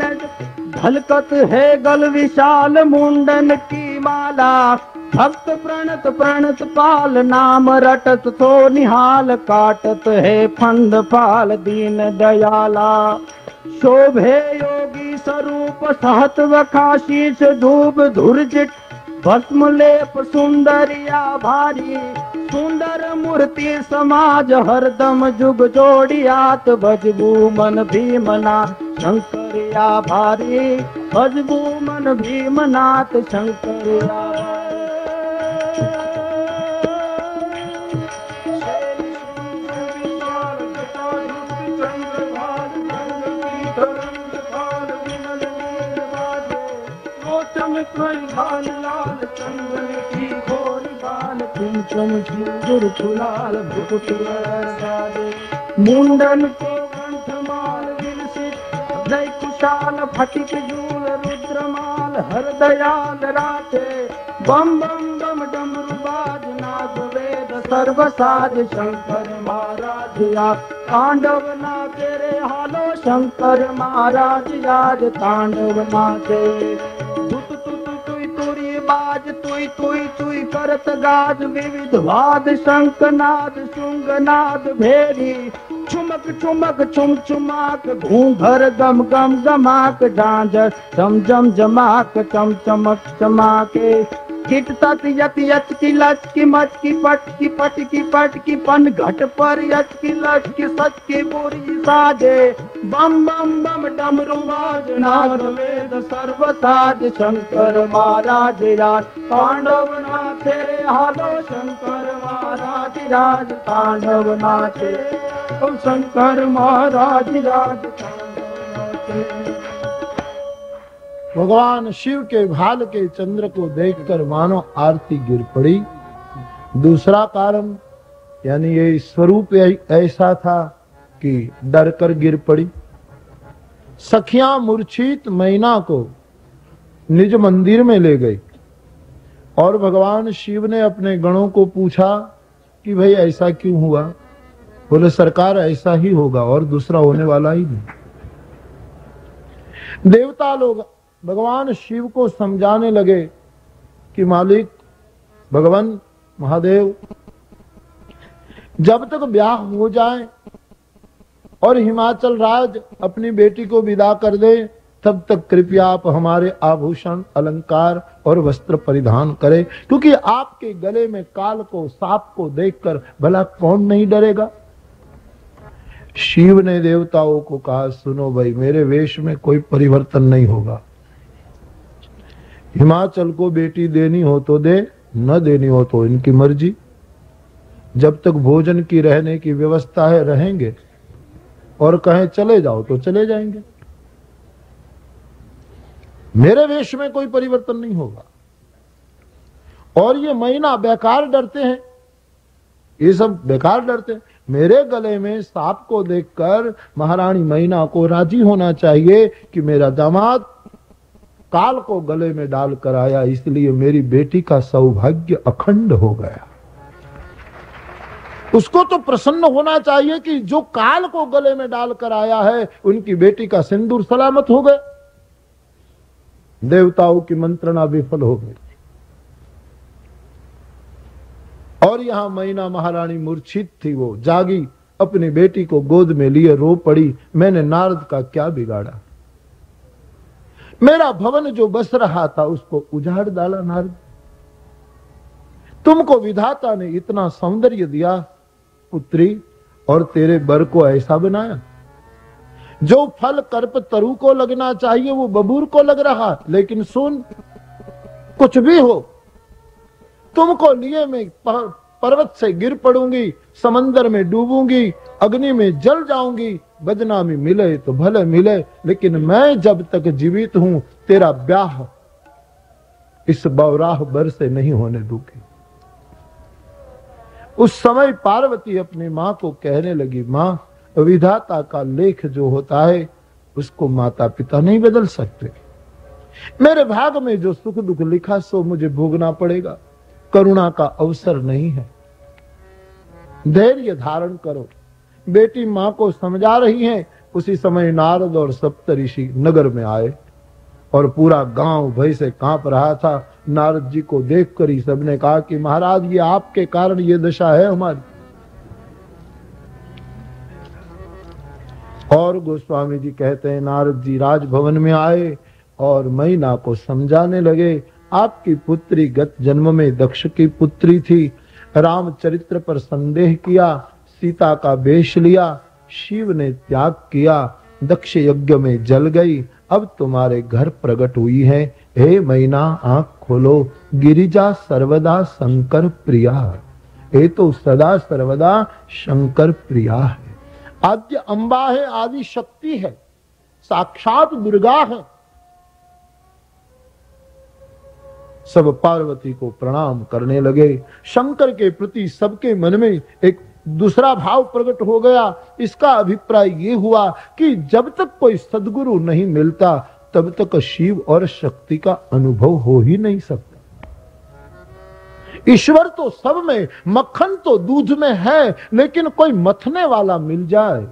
झलकत है गल विशाल, मुंडन की माला भक्त प्रणत प्रणत पाल, नाम रटत तो निहाल, काटत है फंद फाल दीन दयाला। शोभे योगी स्वरूप सहत वखाशीष, धूप धुर्जित भस्म लेप सुंदरिया भारी, सुंदर मूर्ति समाज हरदम जुग जोड़ियात, भजबू मन भीमना शंकरिया भारी, भजबू मन भीमनाथ शंकरिया। लाल चंदन की घोरी बाल, कुंचम झुंझुर फुलाल भुकुट साजे। मुंडन को कंठमाल विलसित हृदय कुशाल, फटिक जूल रुद्रमाल हरदयाल राचे। बम बम बम डमरू बाज नाग वेद सर्व साज, शंकर महाराज आज तांडव नाचे रे, हालो शंकर महाराज आज तांडव नाचे। बाज तुई तुई तुई करत गाज, विविध वाद शंखनाद शुंगनाद भेरी, चुमक चुमक चुम चुमाक घूंघर गम गम गमाक, झांझर झम झम जमाक चम चमक चमाके। किट तत यत यत की लच की मच की पट की पट की पट की पन, घट पर यच की लच की सच की बुरी साजे। बम बम बम डमरू बाज नाद वेद सर्व साज, शंकर महाराज आज तांडव नाचे रे, हालो शंकर महाराज आज तांडव नाचे। शंकर महाराज आज तांडव नाचे। भगवान शिव के भाल के चंद्र को देखकर मानो आरती गिर पड़ी। दूसरा कारण यानी ये स्वरूप ऐसा था कि डर कर गिर पड़ी। सखियां मूर्छित मैना को निज मंदिर में ले गई और भगवान शिव ने अपने गणों को पूछा कि भाई ऐसा क्यों हुआ। बोले सरकार ऐसा ही होगा और दूसरा होने वाला ही नहीं। देवता लोग भगवान शिव को समझाने लगे कि मालिक भगवान महादेव, जब तक ब्याह हो जाए और हिमाचल राज अपनी बेटी को विदा कर दे, तब तक कृपया आप हमारे आभूषण अलंकार और वस्त्र परिधान करें, क्योंकि आपके गले में काल को सांप को देखकर भला कौन नहीं डरेगा। शिव ने देवताओं को कहा, सुनो भाई, मेरे वेश में कोई परिवर्तन नहीं होगा। हिमाचल को बेटी देनी हो तो दे, न देनी हो तो इनकी मर्जी। जब तक भोजन की रहने की व्यवस्था है रहेंगे, और कहें चले जाओ तो चले जाएंगे। मेरे वेश में कोई परिवर्तन नहीं होगा। और ये मैना बेकार डरते हैं, ये सब बेकार डरते हैं। मेरे गले में सांप को देखकर महारानी मैना को राजी होना चाहिए कि मेरा दामाद काल को गले में डालकर आया, इसलिए मेरी बेटी का सौभाग्य अखंड हो गया। उसको तो प्रसन्न होना चाहिए कि जो काल को गले में डालकर आया है, उनकी बेटी का सिंदूर सलामत हो गया। देवताओं की मंत्रणा विफल हो गई और यहां मैना महारानी मूर्छित थी। वो जागी अपनी बेटी को गोद में लिए रो पड़ी, मैंने नारद का क्या बिगाड़ा? मेरा भवन जो बस रहा था उसको उजाड़ डाला नारद। तुमको विधाता ने इतना सौंदर्य दिया पुत्री, और तेरे बर को ऐसा बनाया। जो फल कर्प तरु को लगना चाहिए वो बबूर को लग रहा। लेकिन सुन, कुछ भी हो, तुमको लिए मैं पर्वत से गिर पड़ूंगी, समंदर में डूबूंगी, अग्नि में जल जाऊंगी, बदनामी मिले तो भले मिले, लेकिन मैं जब तक जीवित हूं तेरा ब्याह इस बौराह बर से नहीं होने दूंगी। उस समय पार्वती अपनी मां को कहने लगी, मां, विधाता का लेख जो होता है उसको माता पिता नहीं बदल सकते। मेरे भाग में जो सुख दुख लिखा सो मुझे भोगना पड़ेगा। करुणा का अवसर नहीं है, धैर्य धारण करो। बेटी मां को समझा रही है। उसी समय नारद और सप्तऋषि नगर में आए और पूरा गांव भय से कांप रहा था। नारद जी को देखकर ही सबने कहा कि महाराज, ये आपके कारण ये दशा है हमारी। और गोस्वामी जी कहते हैं, नारद जी राजभवन में आए और मैना को समझाने लगे, आपकी पुत्री गत जन्म में दक्ष की पुत्री थी, रामचरित्र पर संदेह किया, सीता का वेश लिया, शिव ने त्याग किया, दक्ष यज्ञ में जल गई, अब तुम्हारे घर प्रकट हुई है। हे मैना, आंख खोलो, गिरिजा सर्वदा शंकर प्रिया। ये तो सदा सर्वदा शंकर प्रिया है। आद्य अंबा है, आदि शक्ति है, साक्षात दुर्गा है। सब पार्वती को प्रणाम करने लगे। शंकर के प्रति सबके मन में एक दूसरा भाव प्रकट हो गया। इसका अभिप्राय ये हुआ कि जब तक कोई सद्गुरु नहीं मिलता तब तक शिव और शक्ति का अनुभव हो ही नहीं सकता। ईश्वर तो सब में, मक्खन तो दूध में है, लेकिन कोई मथने वाला मिल जाए।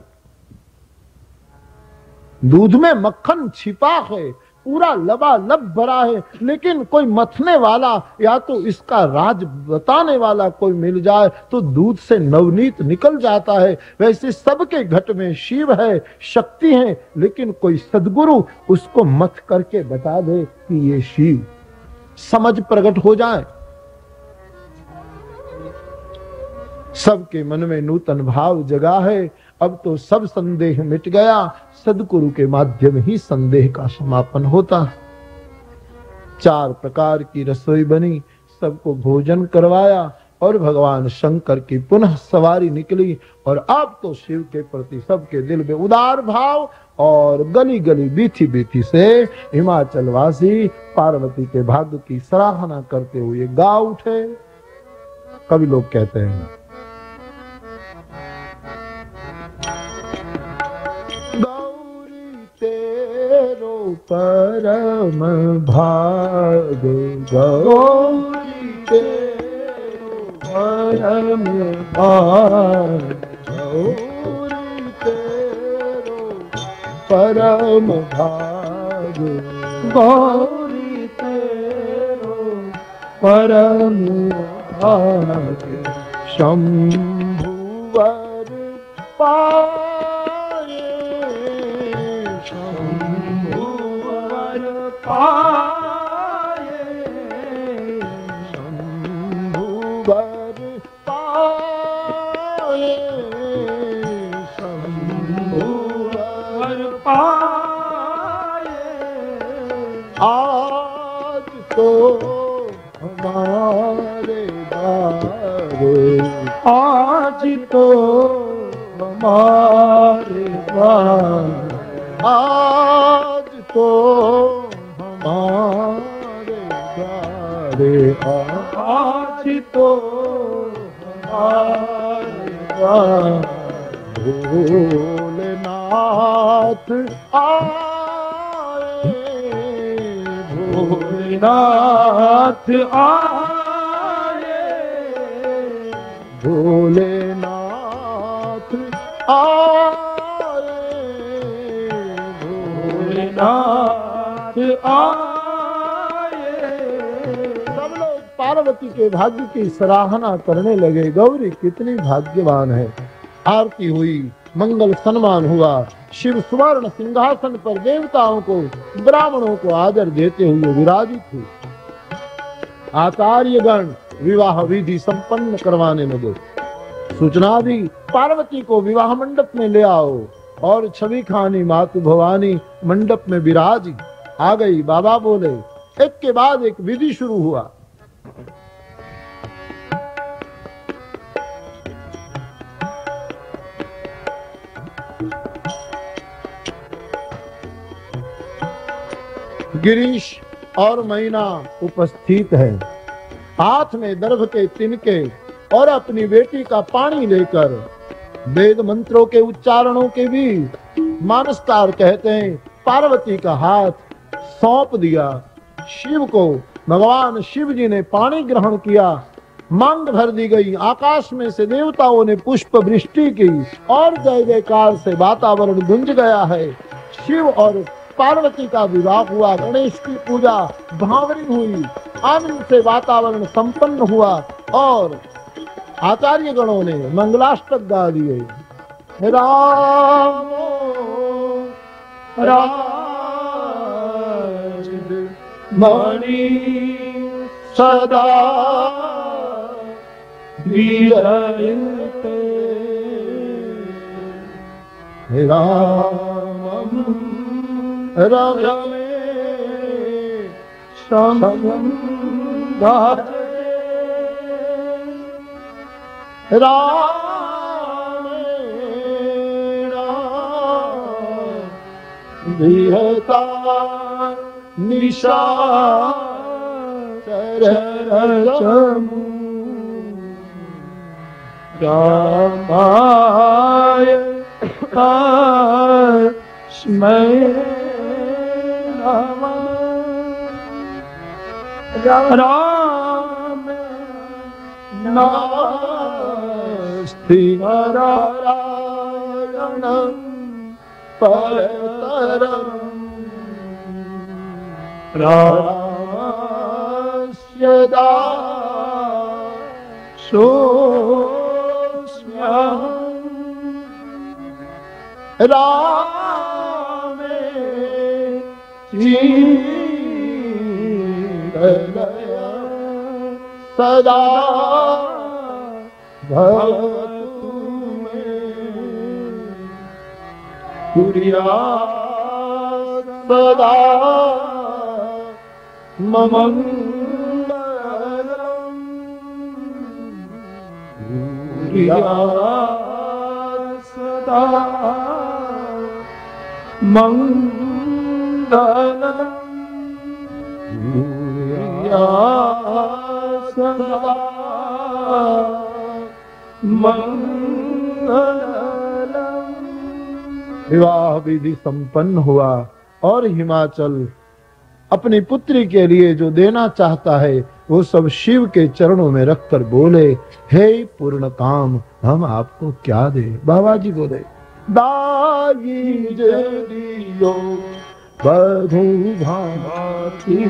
दूध में मक्खन छिपा है, पूरा लबालब भरा है, लेकिन कोई मथने वाला या तो इसका राज बताने वाला कोई मिल जाए तो दूध से नवनीत निकल जाता है। वैसे सबके घट में शिव है, शक्ति है, लेकिन कोई सद्गुरु उसको मथ करके बता दे कि ये शिव, समझ प्रकट हो जाए। सबके मन में नूतन भाव जगा है। अब तो सब संदेह मिट गया। सद्गुरु के माध्यम ही संदेह का समापन होता है। 4 प्रकार की रसोई बनी, सबको भोजन करवाया और भगवान शंकर की पुनः सवारी निकली। और अब तो शिव के प्रति सबके दिल में उदार भाव, और गली गली बीथी बीथी से हिमाचल वासी पार्वती के भाग्य की सराहना करते हुए गा उठे। कवि लोग कहते हैं, परम भाग गौरी तेरो परम भाग, गौरी तेरो परम भाग, गौरी तेरो परम भाग। शंभुवर पाए, पाए, शंभुवर पाए, शंभुवर पाए। आज तो हमारे द्वारे, आज तो हमारे द्वारे, आज तो हमारे द्वारे, आज तो हमारे द्वारे। भोलेनाथ आए, भोलेनाथ आए, भोलेनाथ आए, भोलेनाथ आए। सब लोग पार्वती के भाग्य की सराहना करने लगे। गौरी कितनी भाग्यवान है, आरती हुई, मंगल सम्मान हुआ। शिव सुवर्ण सिंहासन पर देवताओं को, ब्राह्मणों को आदर देते हुए विराजित हुए। आचार्यगण विवाह विधि संपन्न करवाने लगे। सूचना दी, पार्वती को विवाह मंडप में ले आओ। और छवि खानी मातु भवानी मंडप में विराजी आ गई। बाबा बोले, एक के बाद एक विधि शुरू हुआ। गिरीश और मैना उपस्थित है। हाथ में दर्भ के तिनके और अपनी बेटी का पानी लेकर वेद मंत्रों के उच्चारणों के बीच मानसकार कहते हैं, पार्वती का हाथ सौंप दिया शिव को। भगवान शिव जी ने पानी ग्रहण किया, मांग भर दी गई। आकाश में से देवताओं ने पुष्प वृष्टि की और जय जयकार से वातावरण गूंज गया है। शिव और पार्वती का विवाह हुआ। गणेश की पूजा भावरी हुई। आनंद से वातावरण संपन्न हुआ और आचार्य गणों ने मंगलाष्टक गा दिए। राम राज मणि सदा विरयते, राम रमे संगाते, राम विहता निशाचर चमू, रामाय तस्मै नमः। राम नास्ति नारायणं परतरम्, रामस्य दासोऽस्म्यहम्, रामे चिरलय सदा भवतु मे, कुर्यात् सदा मङ्गलम्, कुर्यात् सदा मङ्गलम्, कुर्यात् सदा मंगलम्। विवाह विधि संपन्न हुआ और हिमाचल अपनी पुत्री के लिए जो देना चाहता है वो सब शिव के चरणों में रखकर बोले, हे पूर्ण काम, हम आपको क्या दे। बाबा जी बोले, दाई दियो बधू भाती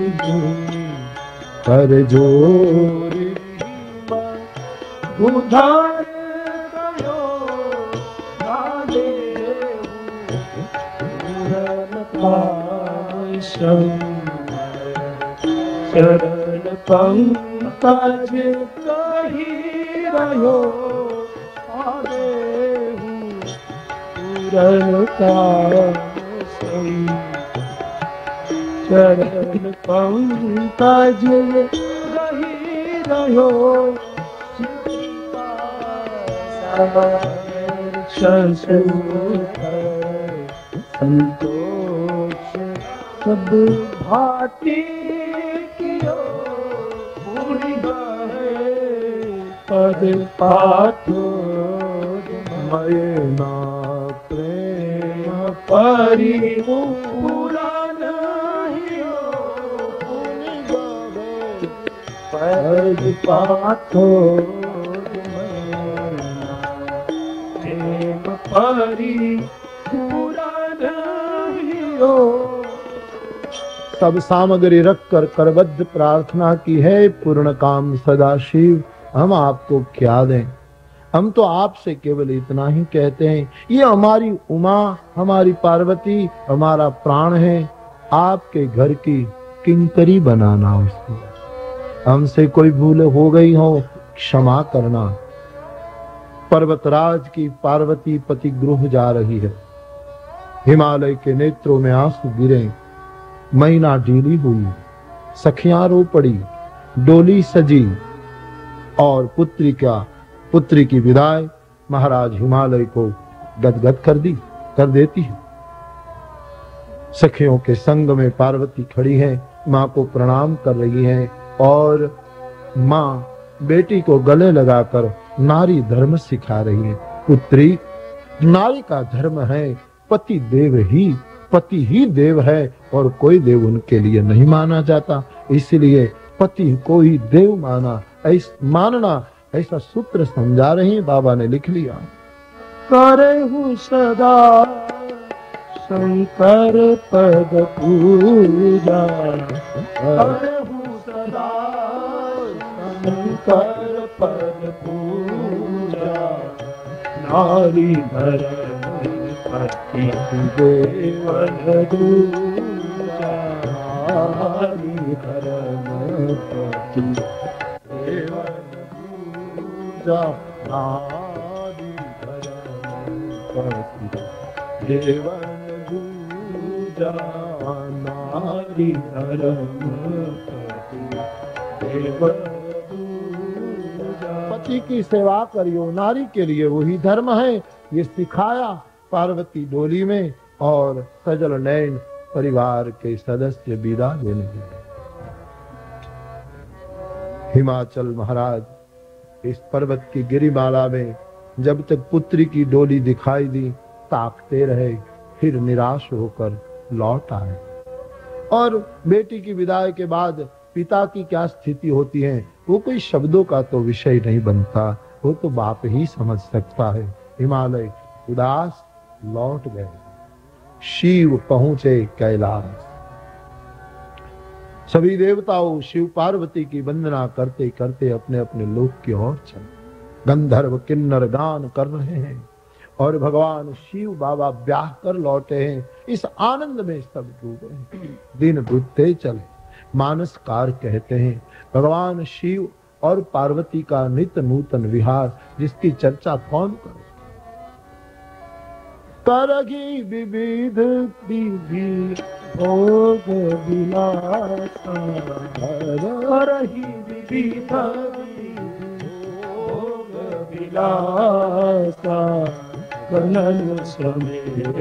कर जोरी उधार करो राजे शरण पंकज कही रहो पूरन का चरण पंकज कही रहो संतोष सब भाटी कियो पूरी गए पद पाठो मये ना प्रेम परिपूरा नहीं पूरी गए पद पाठो सब सामग्री रखकर करबद्ध प्रार्थना की है, पूर्ण काम सदाशिव, हम आपको क्या दें। हम तो आपसे केवल इतना ही कहते हैं, ये हमारी उमा, हमारी पार्वती, हमारा प्राण है, आपके घर की किंकरी बनाना उसको। हमसे कोई भूल हो गई हो क्षमा करना। पर्वतराज की पार्वती पति गृह जा रही है, हिमालय के नेत्रों में आंसू गिरे, महीना ढीली हुई, सखियां रो पड़ी, डोली सजी और पुत्री की विदाई महाराज हिमालय को गदगद कर देती है। सखियों के संग में पार्वती खड़ी है, मां को प्रणाम कर रही है और मां बेटी को गले लगाकर नारी धर्म सिखा रही है। पुत्री, नारी का धर्म है पति ही देव है और कोई देव उनके लिए नहीं माना जाता, इसलिए पति को ही देव मानना ऐसा सूत्र समझा रहे हैं। बाबा ने लिख लिया, करहु सदा शंकर पद पूजा, करहु सदा शंकर पद पूजा, नारी धर्म पति देवन दूजा, नारी धर्म पति देवन दूजा, नारी धर्म पति देवन दूजा, नारी धर्म पति देवन दूजा। पति की सेवा करियो, नारी के लिए वही धर्म है, ये सिखाया पार्वती डोली में। और सजल नयन परिवार के सदस्य विदा देने लगे। हिमाचल महाराज इस पर्वत की गिरिमाला में जब तक पुत्री की डोली दिखाई दी ताकते रहे, फिर निराश होकर लौट आए। और बेटी की विदाई के बाद पिता की क्या स्थिति होती है वो कोई शब्दों का तो विषय नहीं बनता, वो तो बाप ही समझ सकता है। हिमालय उदास लौट गए। शिव पहुंचे कैलाश। सभी देवताओं शिव पार्वती की वंदना करते करते अपने अपने लोक की ओर चले। गंधर्व किन्नर गान कर रहे हैं और भगवान शिव बाबा ब्याह कर लौटे हैं। इस आनंद में सब डूबे हैं। दिन बीतते चले। मानसकार कहते हैं भगवान शिव और पार्वती का नित्य नूतन विहार, जिसकी चर्चा कौन करे। करगी विविध विधि भोग विलासा, करही विविध भोग विलासा, कनन समेत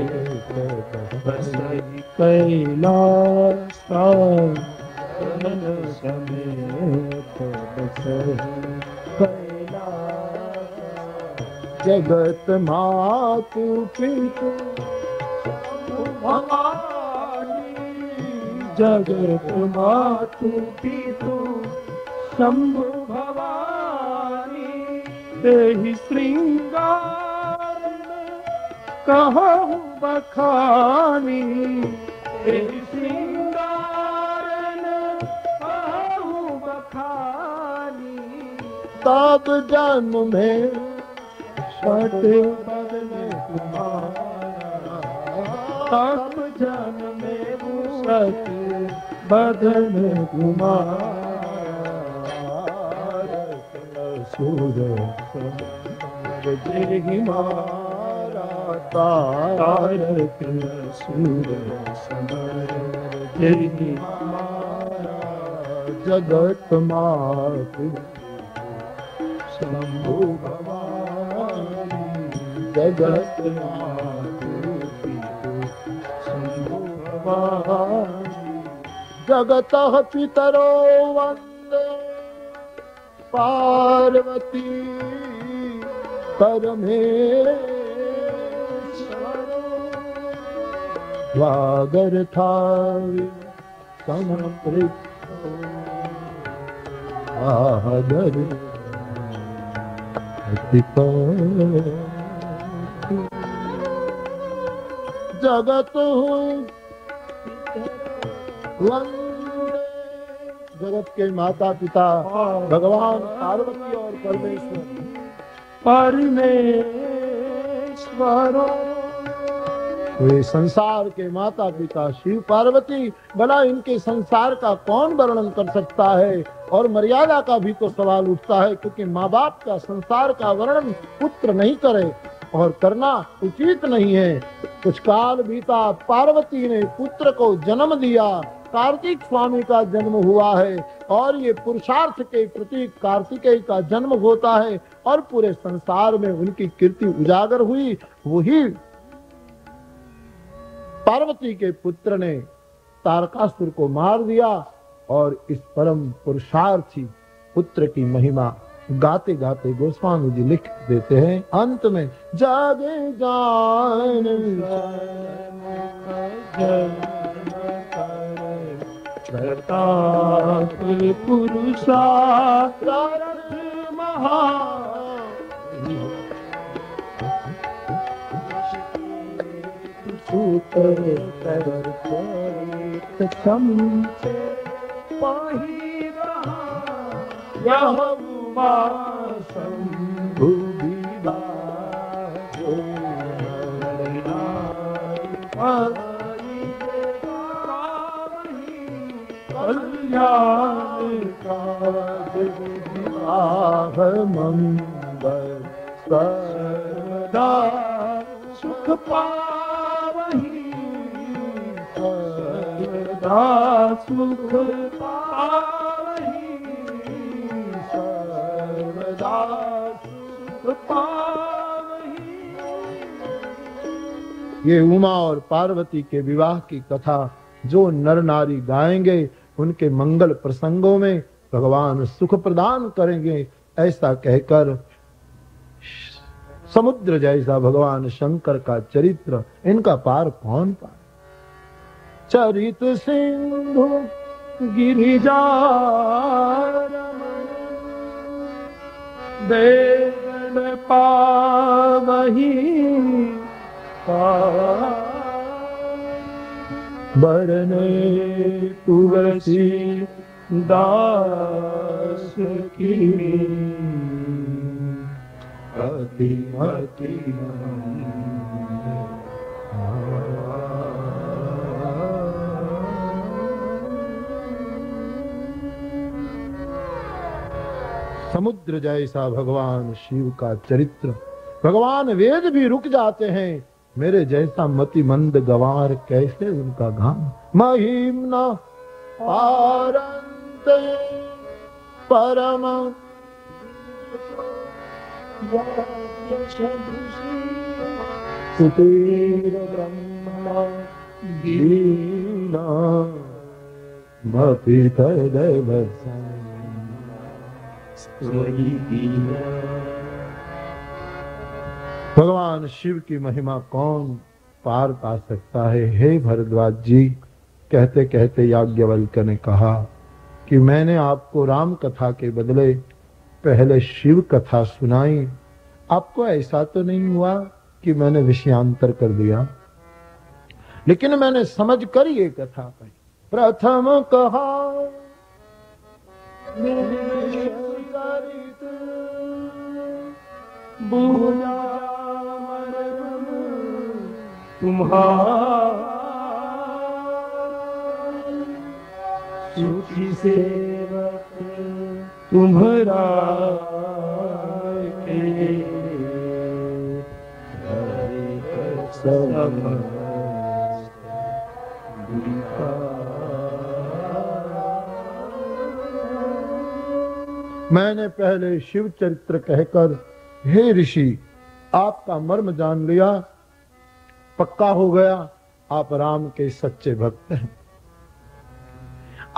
बसई कैलासा, कनन समेत बसई कैलासा। जगत मातु पितु भवानी, जगत मातु पितु शंभु भवानी, तेहि श्रृंगार कहूँ बखानी, तेहि श्रृंगार कहूँ बखानी। तब जन्म में छठ बदन तुम्हारा, तब जन्म में छठ बदन तुम्हारा। सूर जय मारा तारक सूर समर जय मारा। जगत मातु शंभु भवानी, जगत मातु शंभु भवानी। जगतः पितरो वंदे पार्वती परमेश्वरो, वागर्थावि समपृक्तो आदर जगत वंदे, जगत के माता पिता भगवान पार्वती और परमेश्वर परमेश्वरो। वे संसार के माता पिता शिव पार्वती, भला इनके संसार का कौन वर्णन कर सकता है। और मर्यादा का भी तो सवाल उठता है, क्योंकि माँ बाप का संसार का वर्णन पुत्र नहीं करे और करना उचित नहीं है। कुछ काल बीता, पार्वती ने पुत्र को जन्म दिया, कार्तिक स्वामी का जन्म हुआ है और ये पुरुषार्थ के प्रतीक कार्तिकेय का जन्म होता है और पूरे संसार में उनकी कीर्ति उजागर हुई। वही पार्वती के पुत्र ने तारकासुर को मार दिया और इस परम पुरुषार्थी पुत्र की महिमा गाते गाते गोस्वामी जी लिख देते हैं अंत में, जागे जान पुरुषार्थ महा मंगल सर्वदा सुख पावही, सर्वदा सुख पावही, सर्वदा सुख पावही। ये उमा और पार्वती के विवाह की कथा जो नर नारी गाएंगे उनके मंगल प्रसंगों में भगवान सुख प्रदान करेंगे, ऐसा कहकर समुद्र जैसा भगवान शंकर का चरित्र, इनका पार कौन पार। चरित सिंधु गिरिजा देवन पावही, बरने तुलसी दास की अति अति समुद्र जैसा भगवान शिव का चरित्र, भगवान वेद भी रुक जाते हैं, मेरे जैसा मति मंद गवार कैसे उनका गान। महिम्ना पारंत परम सुधीर ब्रह्मा दीना मति तदैव भगवान शिव की महिमा कौन पार पा सकता है। हे भरद्वाज जी, कहते कहते याज्ञवल्क्य ने कहा कि मैंने आपको राम कथा के बदले पहले शिव कथा सुनाई, आपको ऐसा तो नहीं हुआ कि मैंने विषयांतर कर दिया, लेकिन मैंने समझ कर ये कथा कही। प्रथम कहा सुखी सेवक तुम्हारा मैंने पहले शिव चरित्र कहकर, हे ऋषि आपका मर्म जान लिया, पक्का हो गया आप राम के सच्चे भक्त हैं,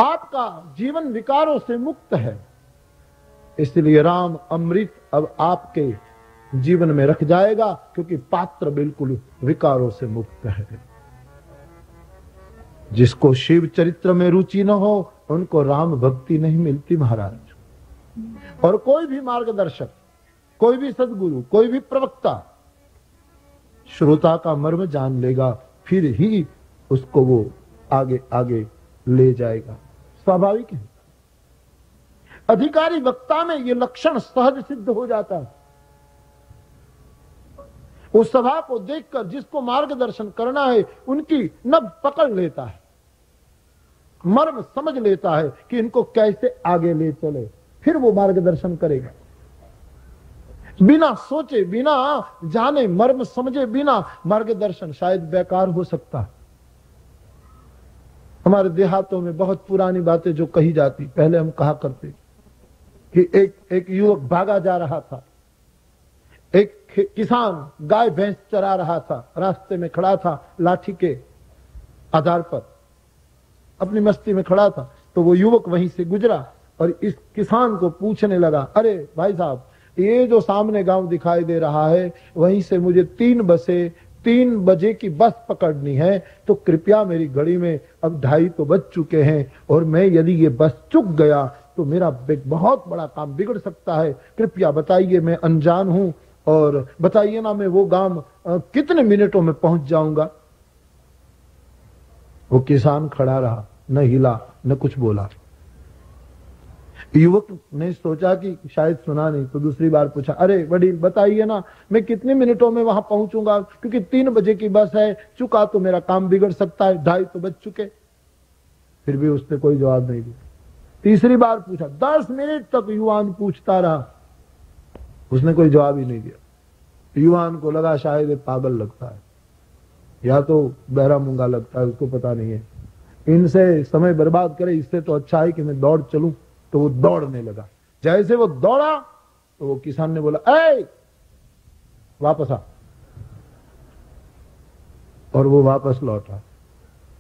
आपका जीवन विकारों से मुक्त है, इसलिए राम अमृत अब आपके जीवन में रख जाएगा, क्योंकि पात्र बिल्कुल विकारों से मुक्त है। जिसको शिव चरित्र में रुचि न हो उनको राम भक्ति नहीं मिलती महाराज। और कोई भी मार्गदर्शक, कोई भी सद्गुरु, कोई भी प्रवक्ता श्रोता का मर्म जान लेगा, फिर ही उसको वो आगे आगे ले जाएगा, स्वाभाविक है। अधिकारी वक्ता में ये लक्षण सहज सिद्ध हो जाता है। उस सभा को देखकर जिसको मार्गदर्शन करना है उनकी नब्ज पकड़ लेता है, मर्म समझ लेता है कि इनको कैसे आगे ले चले, फिर वो मार्गदर्शन करेगा। बिना सोचे, बिना जाने, मर्म समझे बिना मार्गदर्शन शायद बेकार हो सकता है। हमारे देहातों में बहुत पुरानी बातें जो कही जाती, पहले हम कहा करते कि एक युवक भागा जा रहा था, एक किसान गाय भैंस चरा रहा था, रास्ते में खड़ा था, लाठी के आधार पर अपनी मस्ती में खड़ा था। तो वो युवक वहीं से गुजरा और इस किसान को पूछने लगा, अरे भाई साहब, ये जो सामने गांव दिखाई दे रहा है, वहीं से मुझे 3 बजे की बस पकड़नी है, तो कृपया मेरी घड़ी में अब 2:30 तो बज चुके हैं, और मैं यदि ये बस चूक गया तो मेरा बहुत बड़ा काम बिगड़ सकता है। कृपया बताइए, मैं अनजान हूं, और बताइए ना मैं वो गांव कितने मिनटों में पहुंच जाऊंगा। वो किसान खड़ा रहा, न हिला न कुछ बोला। युवक ने सोचा कि शायद सुना नहीं, तो दूसरी बार पूछा, अरे वडील बताइए ना, मैं कितने मिनटों में वहां पहुंचूंगा, क्योंकि 3 बजे की बस है, चुका तो मेरा काम बिगड़ सकता है, 2:30 तो बज चुके। फिर भी उसने कोई जवाब नहीं दिया। तीसरी बार पूछा, 10 मिनट तक युवान पूछता रहा, उसने कोई जवाब ही नहीं दिया। युवान को लगा शायद ये पागल लगता है, या तो बहरा मूंगा लगता है, उसको पता नहीं है, इनसे समय बर्बाद करे, इससे तो अच्छा है कि मैं दौड़ चलूं। तो वो दौड़ने लगा। जैसे वो दौड़ा तो वो किसान ने बोला, ए वापस आ। और वो वापस लौटा।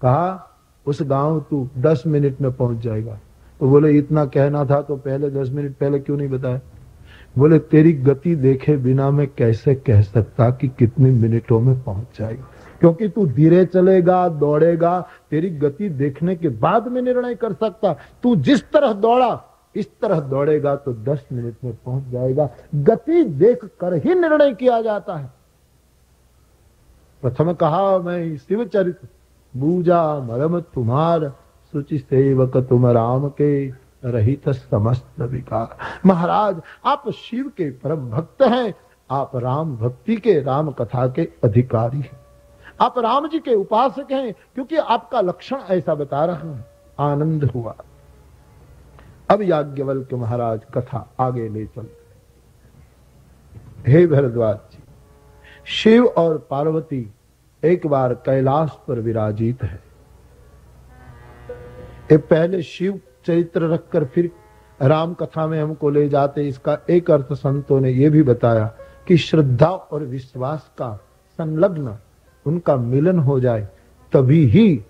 कहा, उस गांव तू 10 मिनट में पहुंच जाएगा। तो बोले, इतना कहना था तो पहले 10 मिनट पहले क्यों नहीं बताया? बोले, तेरी गति देखे बिना मैं कैसे कह सकता कि कितने मिनटों में पहुंच जाएगा, क्योंकि तू धीरे चलेगा, दौड़ेगा, तेरी गति देखने के बाद मैं निर्णय कर सकता। तू जिस तरह दौड़ा इस तरह दौड़ेगा तो 10 मिनट में पहुंच जाएगा। गति देख कर ही निर्णय किया जाता है। प्रथम कहा, मैं शिव चरित्र बूझा मरम तुम्हार, सुचि सेवक तुम राम के रहित समस्त विकार। महाराज, आप शिव के परम भक्त हैं, आप राम भक्ति के, राम कथा के अधिकारी हैं, आप राम जी के उपासक हैं, क्योंकि आपका लक्षण ऐसा बता रहा है। आनंद हुआ। अब याज्ञवल्क्य महाराज कथा आगे ले चलते। हे भरद्वाज जी, शिव और पार्वती एक बार कैलाश पर विराजित है। ये पहले शिव चरित्र रखकर फिर राम कथा में हमको ले जाते। इसका एक अर्थ संतों ने यह भी बताया कि श्रद्धा और विश्वास का संलग्न उनका मिलन हो जाए, तभी ही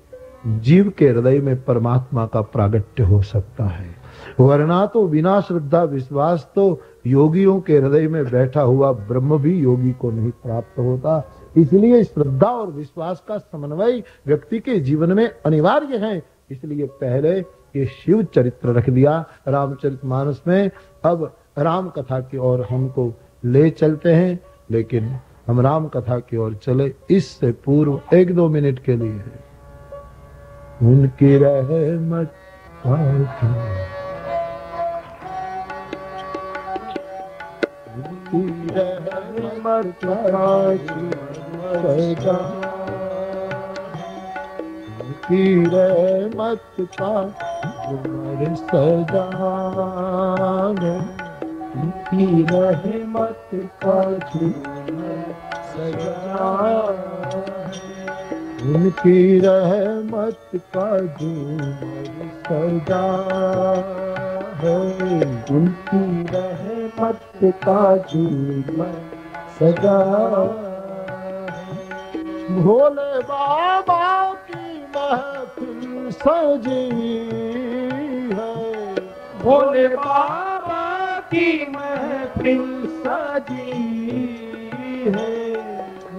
जीव के हृदय में परमात्मा का प्रागट्य हो सकता है। वरना तो बिना श्रद्धा विश्वास तो योगियों के हृदय में बैठा हुआ ब्रह्म भी योगी को नहीं प्राप्त होता। इसलिए श्रद्धा और विश्वास का समन्वय व्यक्ति के जीवन में अनिवार्य है। इसलिए पहले ये शिव चरित्र रख दिया रामचरितमानस में। अब राम कथा की ओर हमको ले चलते हैं, लेकिन हम राम कथा की ओर चले इससे पूर्व 1-2 मिनट के लिए उनकी रहमत की रहमत का उमर सजा, की रहमत का झूमर सजा, उनकी रहमत का झूमर सजा है, उनकी रहमत का झूमर सजा। भोले बाबा की महफिल सजी है, भोले बाबा की महफिल सजी है,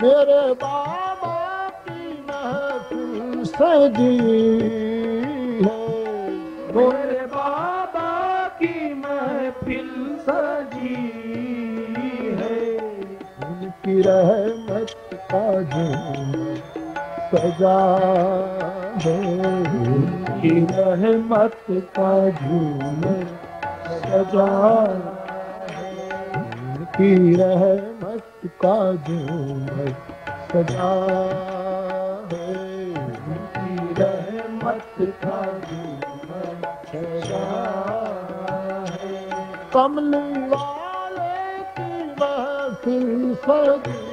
मेरे बाबा की महफिल सजी है, मेरे बाबा की महफिल सजी है, उनकी रहमत का झूमर सजा है, उनकी रहमत का झूमर सजा है, उनकी रहमत मत का झूमर सजा है, उनकी रहमत का झूमर सजा है। कमली वाले की महफिल सजी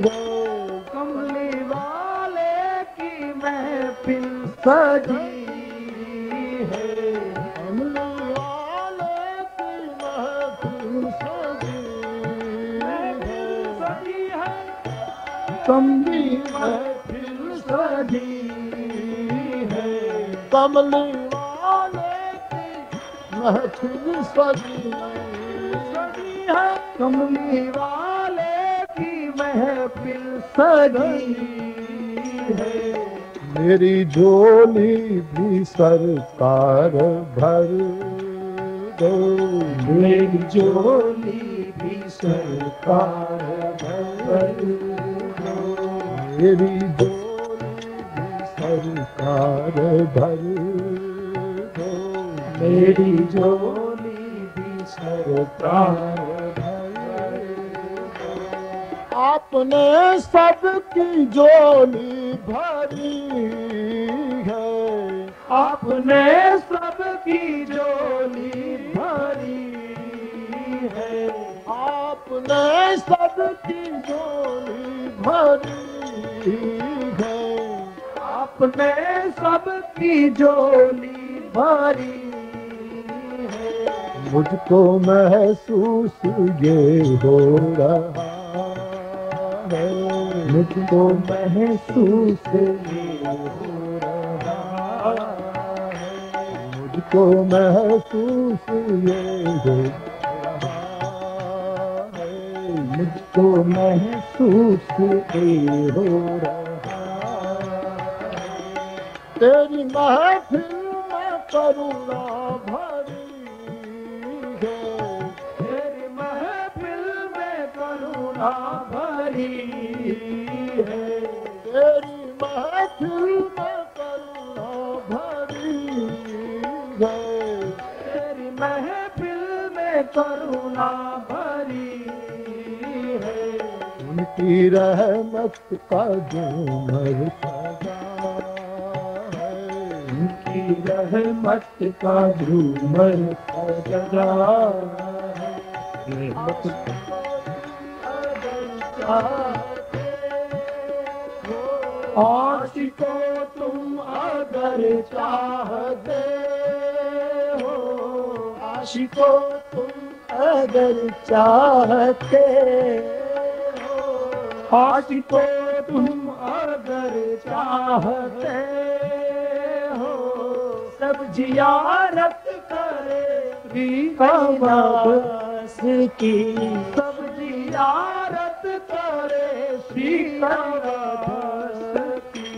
है, कमली वाले की महफिल सजी है, कमली वाले की महफिल सजी है, कमली महफिल सजी है, कमली वाले की महफिल सजी है, कमली वाले की महफिल सजी है। मेरी झोली भी सरकार भर दो, मेरी झोली भी सरकार भर दो, मेरी झोली भी सरकार भर दो, मेरी झोली भी सरकार भर दो। आपने सबकी झोली भरी है, आपने सबकी झोली भरी है, आपने सबकी झोली भरी है, आपने सबकी झोली भरी है। मुझको महसूस ये हो रहा है, मुझको महसूस ये हो रहा है, मुझको महसूस ये हो रहा है, मुझको महसूस ये हो रहा है। तेरी महफिल में करुणा भरी है, तेरी महफिल में करुणा भरी है, तेरी महफिल में करुणा भरी है, तेरी महफिल में करुणा भरी है। उनकी रहमत का झूमर सजा है, उनकी रहमत का झूमर सजा है। रहमत आशिकों तुम अगर चाहते हो, आशिकों तुम अगर चाहते हो, आशिकों तुम अगर चाहते हो, सब जियारत करे श्रीकावास की, सब जियारत करे श्रीकावास की,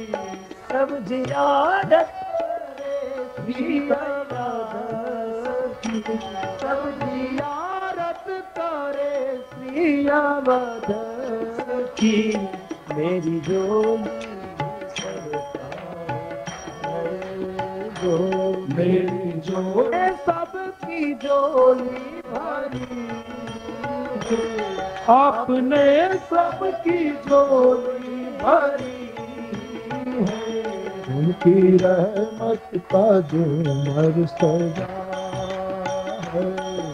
सब जियारत करे श्रीकावास की, सब जियारत करे श्रीकावास की। मेरी झोली मेरी झोली सबकी झोली भरी है, आपने सबकी झोली भरी है। उनकी रहमत का झूमर सजा है,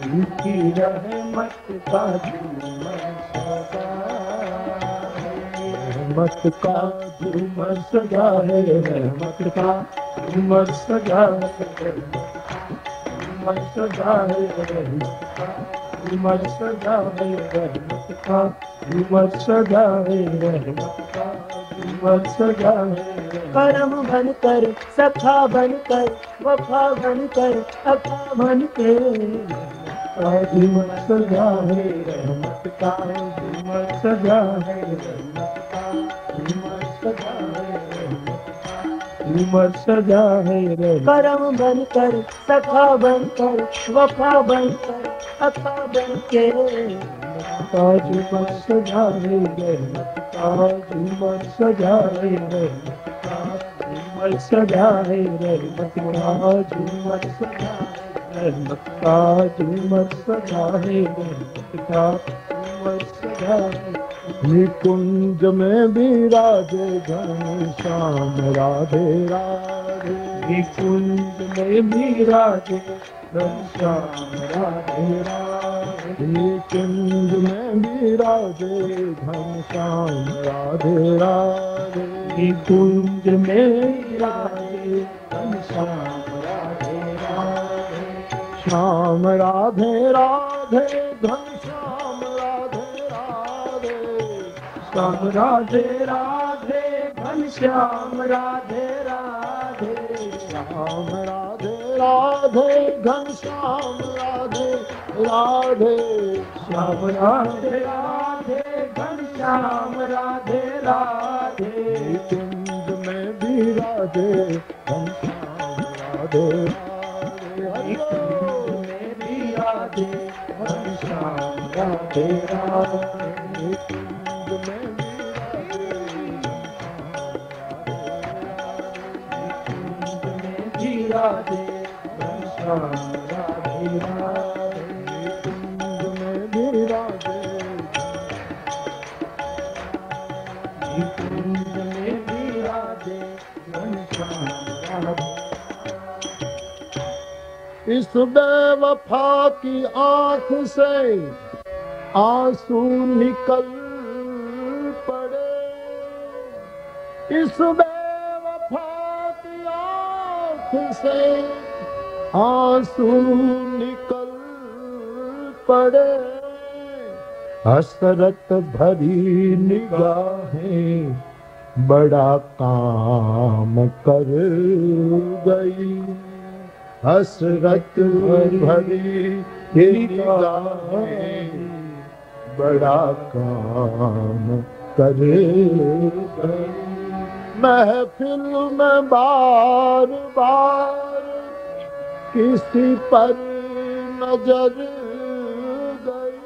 उनकी रहमत का झूमर सजा है, रहमत का झूमर सजा है, रहमत का झूमर सजा है, झूमर सजा है, रहमत का झूमर सजा है, रहमत का झूमर सजा है, रहमत का झूमर सजा है। करम बनकर सखा बनकर वफा बनकर अखा बनकर झूमर सजा है, रहमत का झूमर सजा है, रहमत का झूमर सजा है, झूमर सजा है। करम बनकर सखा बनकर वफा बनकर अखा बनके झूमर सजा है, रहमत का झूमर सजा है, रहमत का झूमर सजा है, रहमत का झूमर सजा है, रहमत का झूमर सजा है, रहमत का झूमर निकुंज में विराजे घनश्याम राधे राधे। निकुंज में विराजे घनश्याम राधे राधे। निकुंज में विराजे घनश्याम राधे राधे। निकुंज में विराजे घनश्याम राधे राधे। श्याम राधे राधे घनश्याम राधे राधे। श्याम राधे राधे घनश्याम राधे राधे। श्याम राधे राधे घनश्याम राधे राधे। श्याम राधे राधे घनश्याम राधे राधे। निकुंज में विराजे घनश्याम राधे निकुंज में विराजे घनश्याम राधे राधे। निकुंज में विराजे घनश्याम राधे राधे। निकुंज में विराजे घनश्याम राधे। इस बेवफा की आंख से आंसू निकल पड़े। इस बेवफा की आंख से आंसू निकल पड़े। हसरत भरी निगाहें बड़ा काम कर गई। हसरत भरी निगाहें बड़ा काम कर गई। महफिल में बार बार किसी पर नजर गई।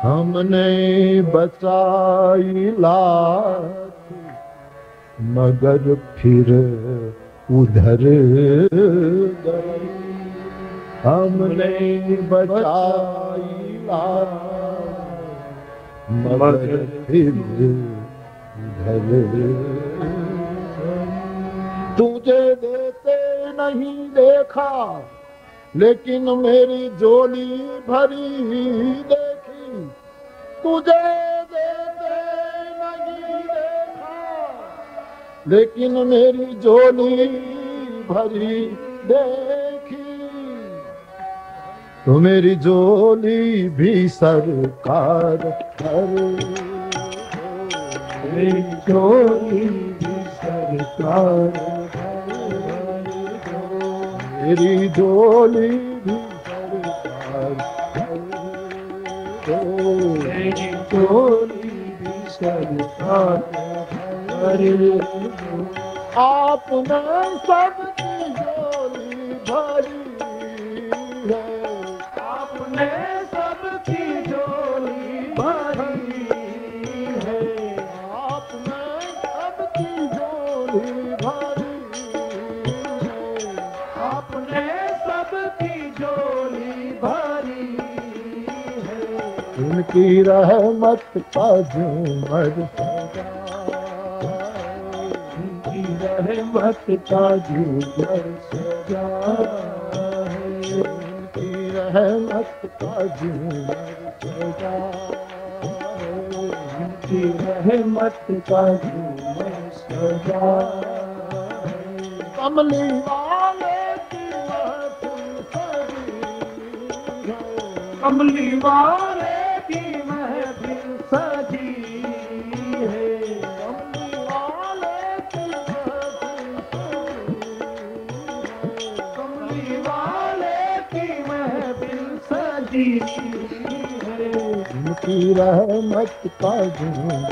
हमने बचाई लाख मगर फिर उधर गई। हमने बचाई लाख मगर फिर उधर गई। तुझे देते नहीं देखा लेकिन मेरी झोली भरी देखी। तुझे देते नहीं देखा लेकिन मेरी झोली भरी देखी। तो मेरी झोली भी सरकार कर। मेरी झोली भी सरकार। मेरी झोली भी सरकार। मेरी झोली भी सरकार। आपने सबकी झोली भरी है। आपने सबकी झोली भरी है। आपने सबकी झोली भरी है। आपने सबकी झोली भरी है। उनकी रहमत का झूमर सजा। रहमत का झूमर सजा है। उनकी रहमत का झूमर सजा है। उनकी रहमत का झूमर सजा है। कमली वाले की महफिल सजी है। कमली वाले की महफिल सजी है। कमली वाले की महफिल सजी है। उनकी रहमत का झूमर।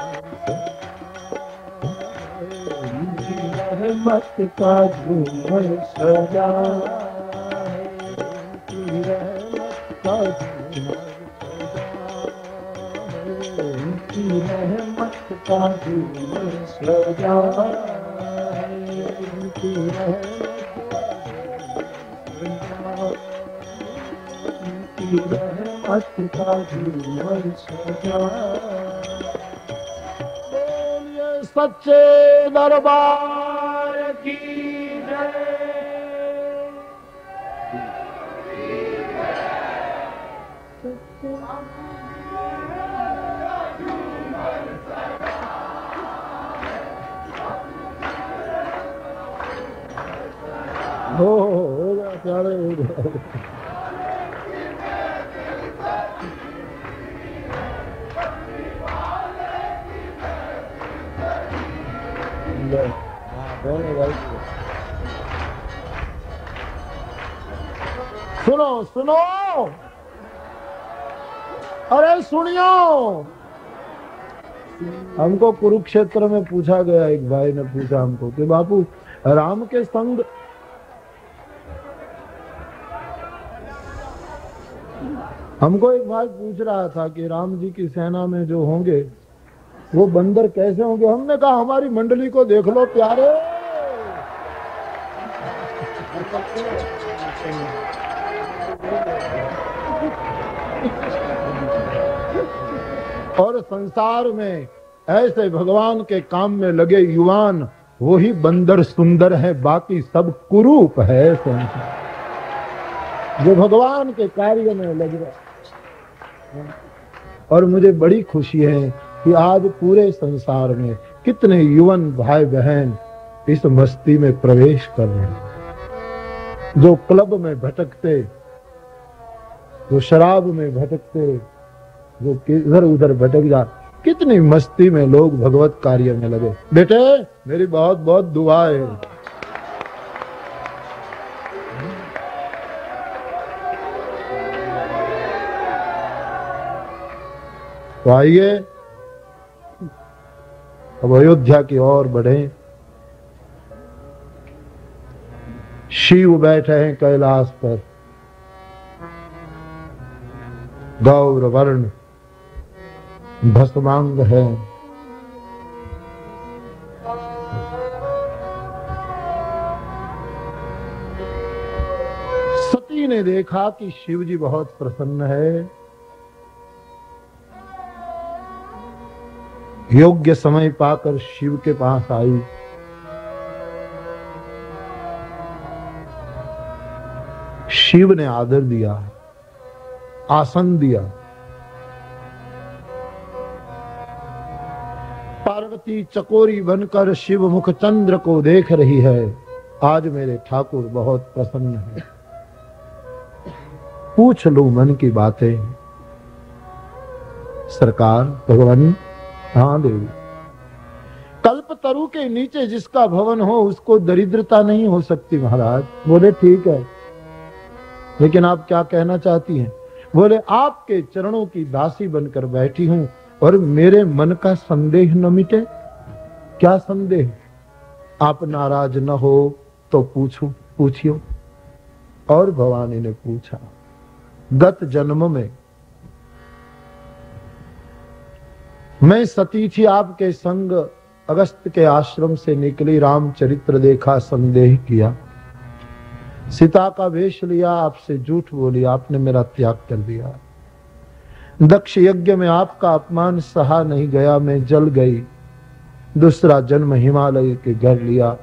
उनकी रहमत का झूमर सजा है। उनकी रहमत का झूमर सजा है। उनकी रहमत का झूमर सजा है। उनकी रहमत उनकी रहमत भक्त का जीवन सजा। बोलिए सच्चे दरबार की जय। हो गया प्यारे, हो गया। सुनो सुनो, अरे सुनियो, हमको कुरुक्षेत्र में पूछा गया, एक भाई ने पूछा हमको कि बापू राम के संग हमको एक भाई पूछ रहा था कि राम जी की सेना में जो होंगे वो बंदर कैसे होंगे। हमने कहा हमारी मंडली को देख लो प्यारे, और संसार में ऐसे भगवान के काम में लगे युवान वही बंदर सुंदर है, बाकी सब कुरूप है। संसार जो भगवान के कार्य में लग रहा। और मुझे बड़ी खुशी है कि आज पूरे संसार में कितने युवन भाई बहन इस मस्ती में प्रवेश कर रहे हैं। जो क्लब में भटकते, जो शराब में भटकते, जो इधर उधर भटक जा, कितनी मस्ती में लोग भगवत कार्य में लगे। बेटे मेरी बहुत बहुत दुआ है। तो आइए अब अयोध्या की ओर बढ़े। शिव बैठे हैं कैलाश पर, गौर वर्ण भस्मांग है। सती ने देखा कि शिव जी बहुत प्रसन्न है, योग्य समय पाकर शिव के पास आई। शिव ने आदर दिया, आसन दिया। पार्वती चकोरी बनकर शिव मुख चंद्र को देख रही है। आज मेरे ठाकुर बहुत प्रसन्न है, पूछ लूं मन की बातें। सरकार भगवान, हाँ देवी। कल्प तरु के नीचे जिसका भवन हो उसको दरिद्रता नहीं हो सकती महाराज। बोले ठीक है, लेकिन आप क्या कहना चाहती हैं? बोले आपके चरणों की दासी बनकर बैठी हूं और मेरे मन का संदेह न मिटे। क्या संदेह? आप नाराज न हो तो पूछियो। और भवानी ने पूछा, गत जन्म में मैं सती थी, आपके संग अगस्त के आश्रम से निकली, रामचरित्र देखा, संदेह किया, सीता का वेश लिया, आपसे झूठ बोली, आपने मेरा त्याग कर दिया। दक्ष यज्ञ में आपका अपमान सहा नहीं गया, मैं जल गई। दूसरा जन्म हिमालय के घर लिया,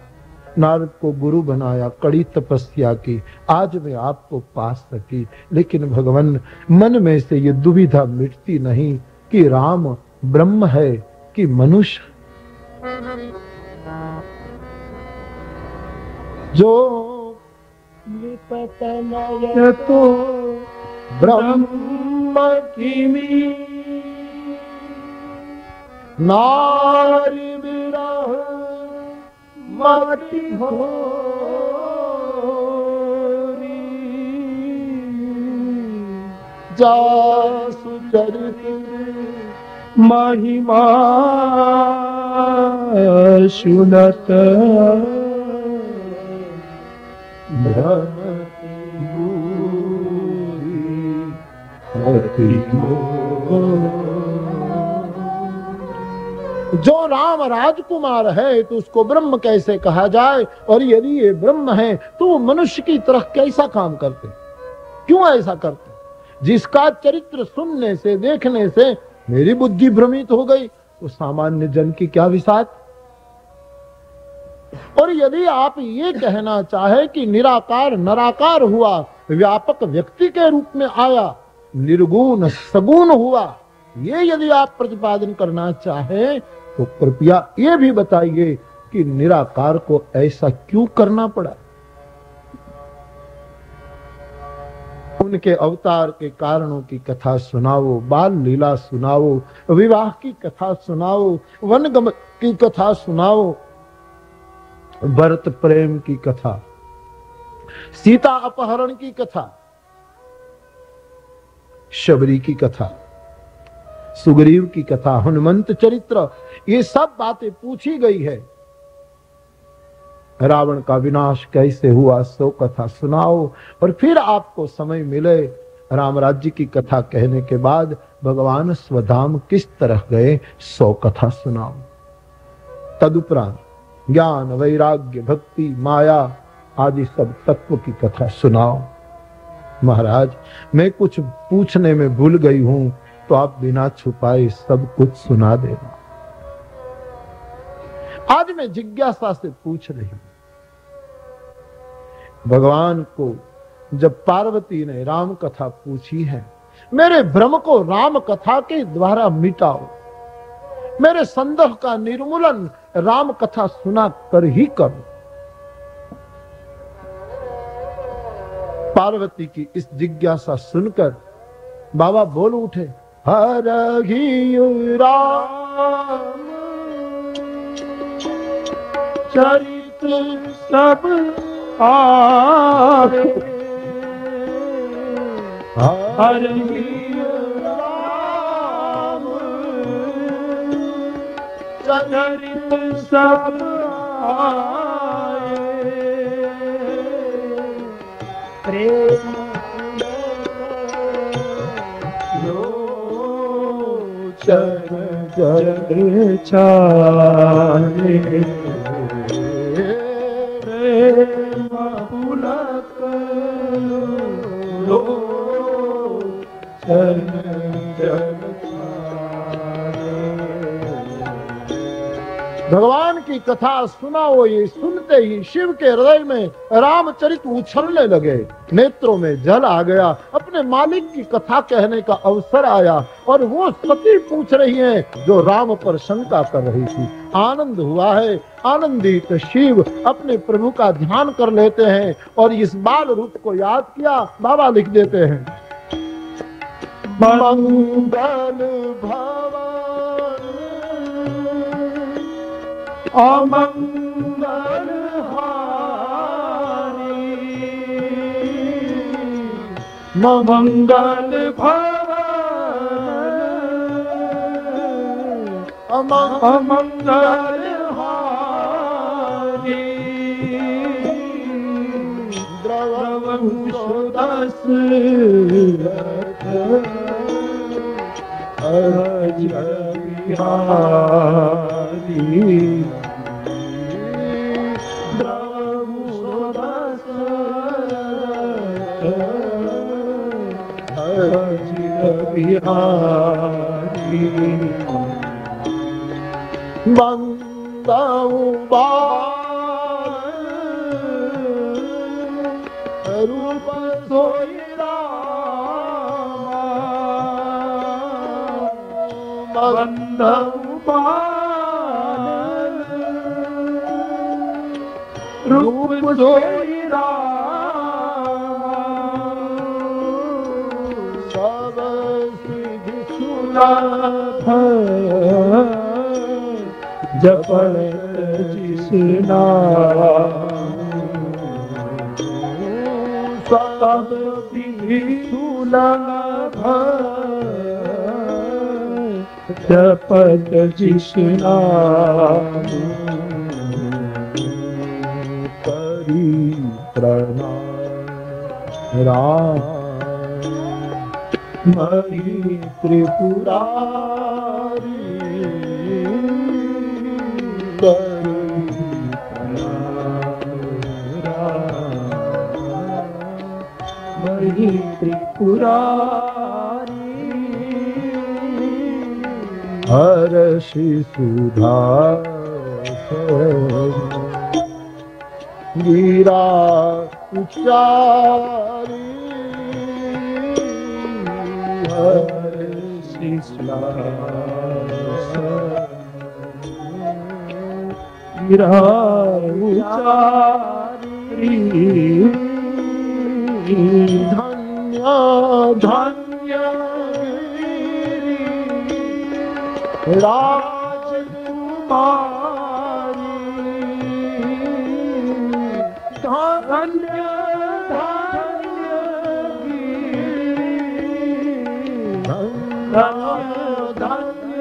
नारद को गुरु बनाया, कड़ी तपस्या की, आज मैं आपको पा सकी। लेकिन भगवान मन में से ये दुविधा मिटती नहीं कि राम ब्रह्म है कि मनुष्य। जो निपतनय तो ब्रह्म किमी, नारी विरह मति होरी, जासु चरित महिमा सुनत भ्रमति भूरि। जो राम राजकुमार है तो उसको ब्रह्म कैसे कहा जाए? और यदि ये ब्रह्म है तो वो मनुष्य की तरह कैसा काम करते? क्यों ऐसा करते? जिसका चरित्र सुनने से, देखने से मेरी बुद्धि भ्रमित हो गई, तो सामान्य जन की क्या विसात। और यदि आप ये कहना चाहे कि निराकार नराकार हुआ, व्यापक व्यक्ति के रूप में आया, निर्गुण सगुण हुआ, ये यदि आप प्रतिपादन करना चाहें तो कृपया ये भी बताइए कि निराकार को ऐसा क्यों करना पड़ा। उनके अवतार के कारणों की कथा सुनाओ, बाल लीला सुनाओ, विवाह की कथा सुनाओ, वनगम की कथा सुनाओ, भरत प्रेम की कथा, सीता अपहरण की कथा, शबरी की कथा, सुग्रीव की कथा, हनुमंत चरित्र, ये सब बातें पूछी गई है। रावण का विनाश कैसे हुआ सो कथा सुनाओ, और फिर आपको समय मिले राम राज्य की कथा कहने के बाद भगवान स्वधाम किस तरह गए सो कथा सुनाओ। तदुपरांत ज्ञान वैराग्य भक्ति माया आदि सब तत्व की कथा सुनाओ। महाराज, मैं कुछ पूछने में भूल गई हूं तो आप बिना छुपाए सब कुछ सुना देना। आज मैं जिज्ञासा से पूछ रही हूं, भगवान को जब पार्वती ने राम कथा पूछी है, मेरे भ्रम को राम कथा के द्वारा मिटाओ, मेरे संदेह का निर्मूलन राम कथा सुना कर ही करो। पार्वती की इस जिज्ञासा सुनकर बाबा बोल उठे, हरहि राम चरित्र सब आवे, हरहि राम चरित्र सब आए, प्रेम जग छाए, प्रेम पुलक लो जग भगवान की कथा सुनाओ। ये सुनते ही शिव के हृदय में रामचरित उछलने लगे, नेत्रों में जल आ गया, अपने मालिक की कथा कहने का अवसर आया। और वो सती पूछ रही हैं जो राम पर शंका कर रही थी। आनंद हुआ है, आनंदित शिव अपने प्रभु का ध्यान कर लेते हैं और इस बाल रूप को याद किया। बाबा लिख देते हैं, मंगल भवन अमंगल हारी, मंगल भवन अमंगल हारी, द्रवंश दशरथ अज बिहारी, बिहारी, बंदाऊ रूप सोई राम, बंदाऊ रूप सोई जपन जिसना सब विधि सुलभ, जपत जिसना करी प्रणाम राम, मरी त्रिपुरारी मरी त्रिपुरारी। पुरारी हर्षि सुधा गिरा उच्चारी हर्षि गिरा उच्चारी धन्य धन्य राजकुमारी धन्य धन्य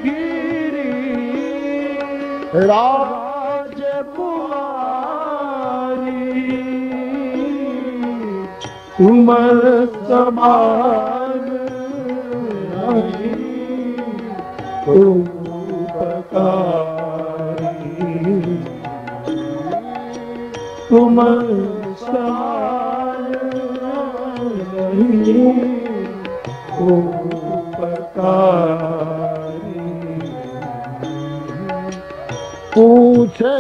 गिरी राजकुमारी तुमर समान नहीं उपकारी तुमर समान नहीं उपकारी पूछे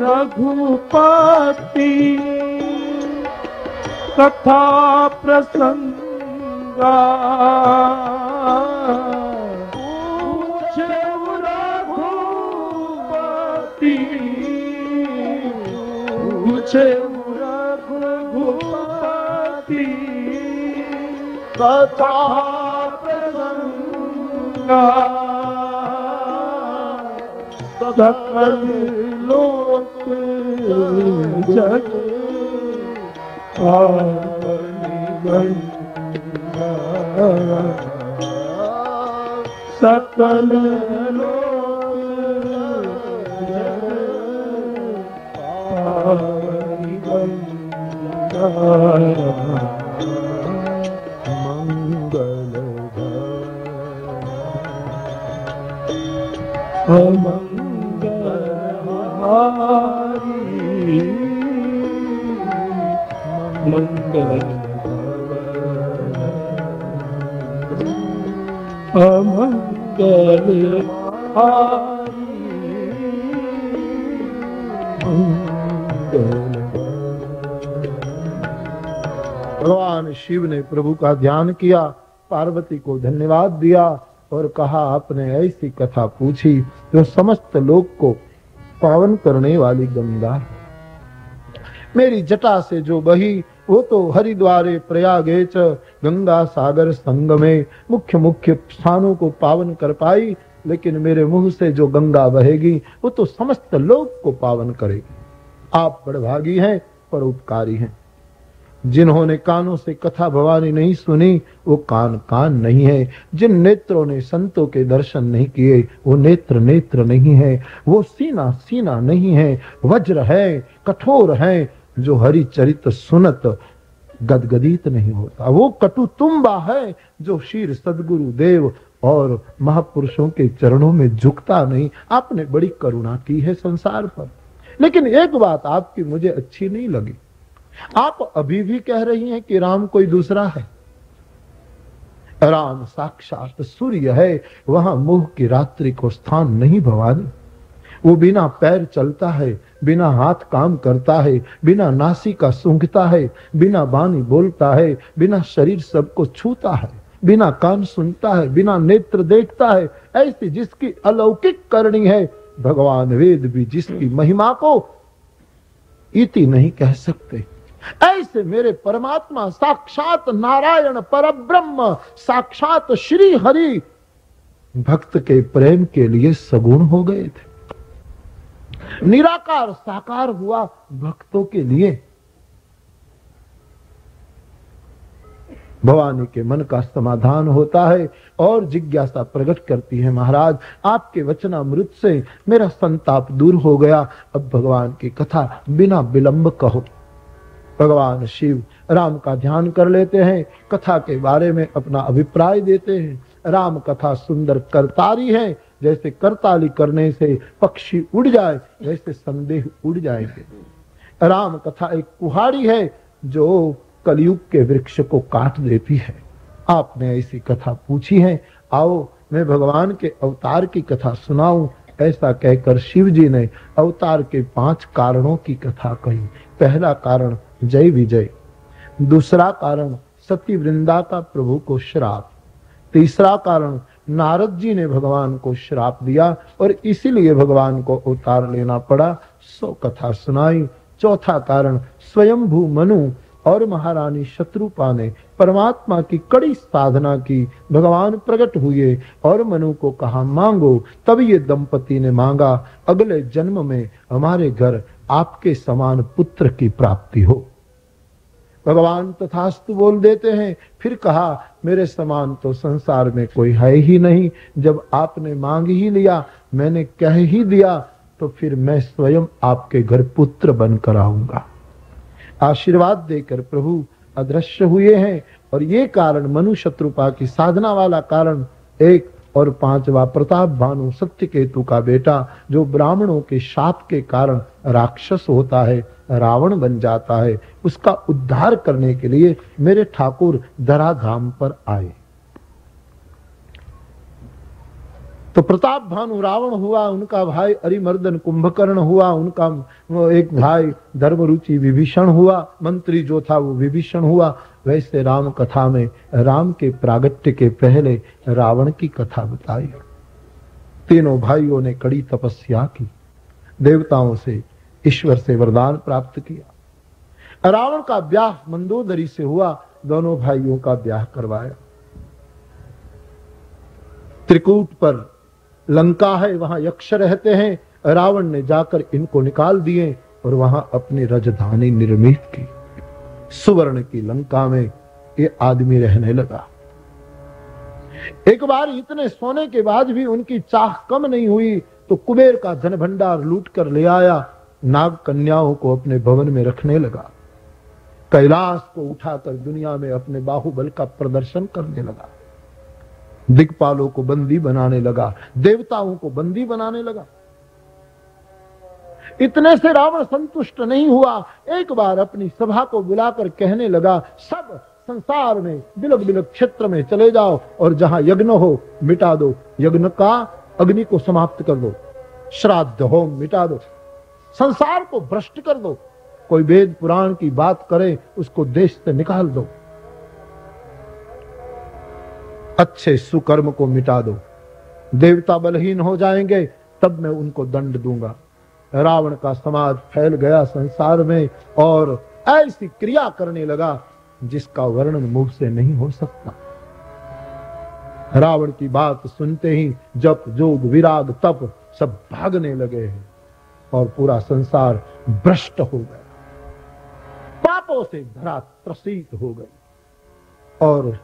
रघुपति कथा प्रसंगा पूछे रघुपति पूछे रघुपति कथा प्रसंगा सकल लोक जग सकल मंगल मंगलहारी मंगल अमंगल भगवान शिव ने प्रभु का ध्यान किया, पार्वती को धन्यवाद दिया और कहा आपने ऐसी कथा पूछी जो समस्त लोक को पावन करने वाली गंगा, मेरी जटा से जो बही वो तो हरिद्वारे प्रयागे च गंगा सागर संगमे मुख्य मुख्य स्थानों को पावन कर पाई, लेकिन मेरे मुंह से जो गंगा बहेगी वो तो समस्त लोक को पावन करेगी। आप बड़भागी हैं, परोपकारी हैं। जिन्होंने कानों से कथा भवानी नहीं सुनी वो कान कान नहीं है, जिन नेत्रों ने संतों के दर्शन नहीं किए वो नेत्र नेत्र नहीं है, वो सीना सीना नहीं है, वज्र है, कठोर है, जो हरि चरित सुनत गदगदित नहीं होता, वो कटु तुम्बा है जो शीर सदगुरु देव और महापुरुषों के चरणों में झुकता नहीं। आपने बड़ी करुणा की है संसार पर, लेकिन एक बात आपकी मुझे अच्छी नहीं लगी। आप अभी भी कह रही हैं कि राम कोई दूसरा है। राम साक्षात सूर्य है, वहां मोह की रात्रि को स्थान नहीं भवानी। वो बिना पैर चलता है, बिना हाथ काम करता है, बिना नासिका सूंघता है, बिना बानी बोलता है, बिना शरीर सबको छूता है, बिना कान सुनता है, बिना नेत्र देखता है। ऐसी जिसकी अलौकिक करनी है, भगवान वेद भी जिसकी महिमा को इति नहीं कह सकते। ऐसे मेरे परमात्मा साक्षात नारायण परब्रह्म साक्षात श्री हरि भक्त के प्रेम के लिए सगुण हो गए थे। निराकार साकार हुआ भक्तों के लिए। भवानी के मन का समाधान होता है और जिज्ञासा प्रकट करती है, महाराज आपके वचनामृत से मेरा संताप दूर हो गया, अब भगवान की कथा बिना विलंब कहो। भगवान शिव राम का ध्यान कर लेते हैं, कथा के बारे में अपना अभिप्राय देते हैं। राम कथा सुंदर करतारी है, जैसे करताली करने से पक्षी उड़ जाए वैसे संदेह उड़ जाएंगे। राम कथा एक कुहाड़ी है जो कलयुग के वृक्ष को काट देती है। आपने ऐसी कथा पूछी है, आओ मैं भगवान के अवतार की कथा सुनाऊं। ऐसा कहकर शिव जी ने अवतार के 5 कारणों की कथा कही। पहला कारण जय विजय, दूसरा कारण सती वृंदा का प्रभु को श्राप, तीसरा कारण नारद जी ने भगवान को श्राप दिया और इसीलिए भगवान को अवतार लेना पड़ा, सो कथा सुनाई। चौथा कारण स्वयंभू मनु और महारानी शत्रुपा ने परमात्मा की कड़ी साधना की। भगवान प्रकट हुए और मनु को कहा मांगो, तब ये दंपति ने मांगा अगले जन्म में हमारे घर आपके समान पुत्र की प्राप्ति हो। भगवान तथास्तु बोल देते हैं। फिर कहा मेरे समान तो संसार में कोई है ही नहीं, जब आपने मांग ही लिया, मैंने कह ही दिया, तो फिर मैं स्वयं आपके घर पुत्र बनकर आऊंगा। आशीर्वाद देकर प्रभु अदृश्य हुए हैं। और ये कारण मनु शत्रुपा की साधना वाला कारण एक, और 5वां प्रताप भानु सत्यकेतु का बेटा, जो ब्राह्मणों के शाप के कारण राक्षस होता है, रावण बन जाता है, उसका उद्धार करने के लिए मेरे ठाकुर धराधाम पर आए। तो प्रताप भानु रावण हुआ, उनका भाई अरिमर्दन कुंभकर्ण हुआ, उनका एक भाई धर्मरुचि विभीषण हुआ, मंत्री जो था वो विभीषण हुआ। वैसे राम कथा में राम के प्रागट्य के पहले रावण की कथा बताई। तीनों भाइयों ने कड़ी तपस्या की, देवताओं से ईश्वर से वरदान प्राप्त किया। रावण का ब्याह मंदोदरी से हुआ, दोनों भाइयों का ब्याह करवाया। त्रिकूट पर लंका है, वहां यक्ष रहते हैं। रावण ने जाकर इनको निकाल दिए और वहां अपनी राजधानी निर्मित की। सुवर्ण की लंका में ये आदमी रहने लगा। एक बार इतने सोने के बाद भी उनकी चाह कम नहीं हुई, तो कुबेर का धन भंडार लूट कर ले आया, नाग कन्याओं को अपने भवन में रखने लगा। कैलाश को उठाकर दुनिया में अपने बाहुबल का प्रदर्शन करने लगा। दिक्पालों को बंदी बनाने लगा, देवताओं को बंदी बनाने लगा। इतने से रावण संतुष्ट नहीं हुआ। एक बार अपनी सभा को बुलाकर कहने लगा, सब संसार में बिलक बिलक क्षेत्र में चले जाओ और जहां यज्ञ हो मिटा दो, यज्ञ का अग्नि को समाप्त कर दो, श्राद्ध होम मिटा दो, संसार को भ्रष्ट कर दो। कोई वेद पुराण की बात करे उसको देश से निकाल दो, अच्छे सुकर्म को मिटा दो। देवता बलहीन हो जाएंगे तब मैं उनको दंड दूंगा। रावण का समाज फैल गया संसार में और ऐसी क्रिया करने लगा जिसका वर्णन मुख से नहीं हो सकता। रावण की बात सुनते ही जप जोग विराग तप सब भागने लगे हैं और पूरा संसार भ्रष्ट हो गया, पापों से धरा त्रसित हो गई और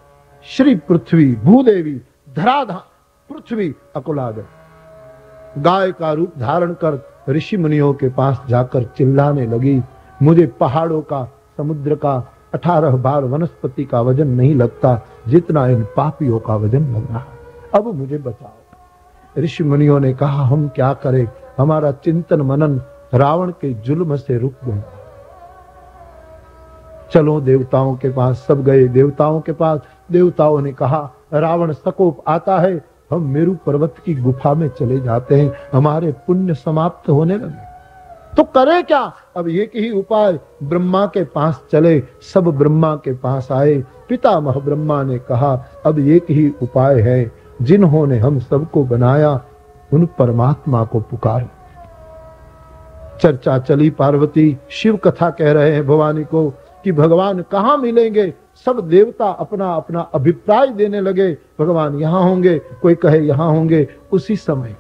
श्री पृथ्वी भूदेवी धराधाम पृथ्वी अकुला गई। गाय का रूप धारण कर ऋषि मुनियों के पास जाकर चिल्लाने लगी, मुझे पहाड़ों का, समुद्र का, 18 बार वनस्पति का वजन नहीं लगता जितना इन पापियों का वजन लग रहा है, अब मुझे बचाओ। ऋषि मुनियों ने कहा हम क्या करें, हमारा चिंतन मनन रावण के जुल्म से रुक गया। चलो देवताओं के पास। सब गए देवताओं के पास। देवताओं ने कहा रावण सकोप आता है, हम मेरू पर्वत की गुफा में चले जाते हैं, हमारे पुण्य समाप्त होने लगे। तो करे क्या? अब एक ही उपाय, ब्रह्मा के पास चले। सब ब्रह्मा के पास आए। पितामह ब्रह्मा ने कहा अब एक ही उपाय है, जिन्होंने हम सबको बनाया उन परमात्मा को पुकार। चर्चा चली। पार्वती शिव कथा कह रहे हैं भवानी को कि भगवान कहाँ मिलेंगे। सब देवता अपना अपना अभिप्राय देने लगे, भगवान यहां होंगे, कोई कहे यहां होंगे। उसी समय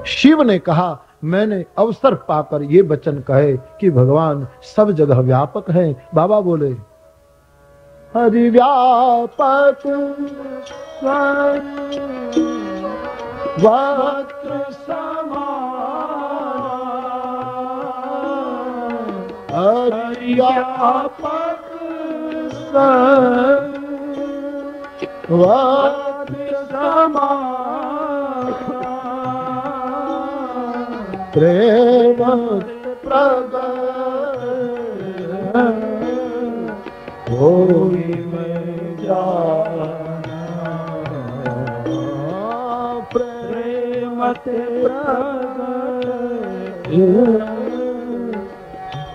शिव ने कहा मैंने अवसर पाकर ये वचन कहे कि भगवान सब जगह व्यापक हैं। बाबा बोले हरि व्यापक वक्र समान, हरि व्यापक वक्र समान, प्रेम प्रगट होई में जाना प्रेम ते प्रगट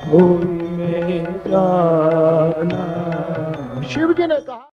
होई में जाना। शिव जी ने कहा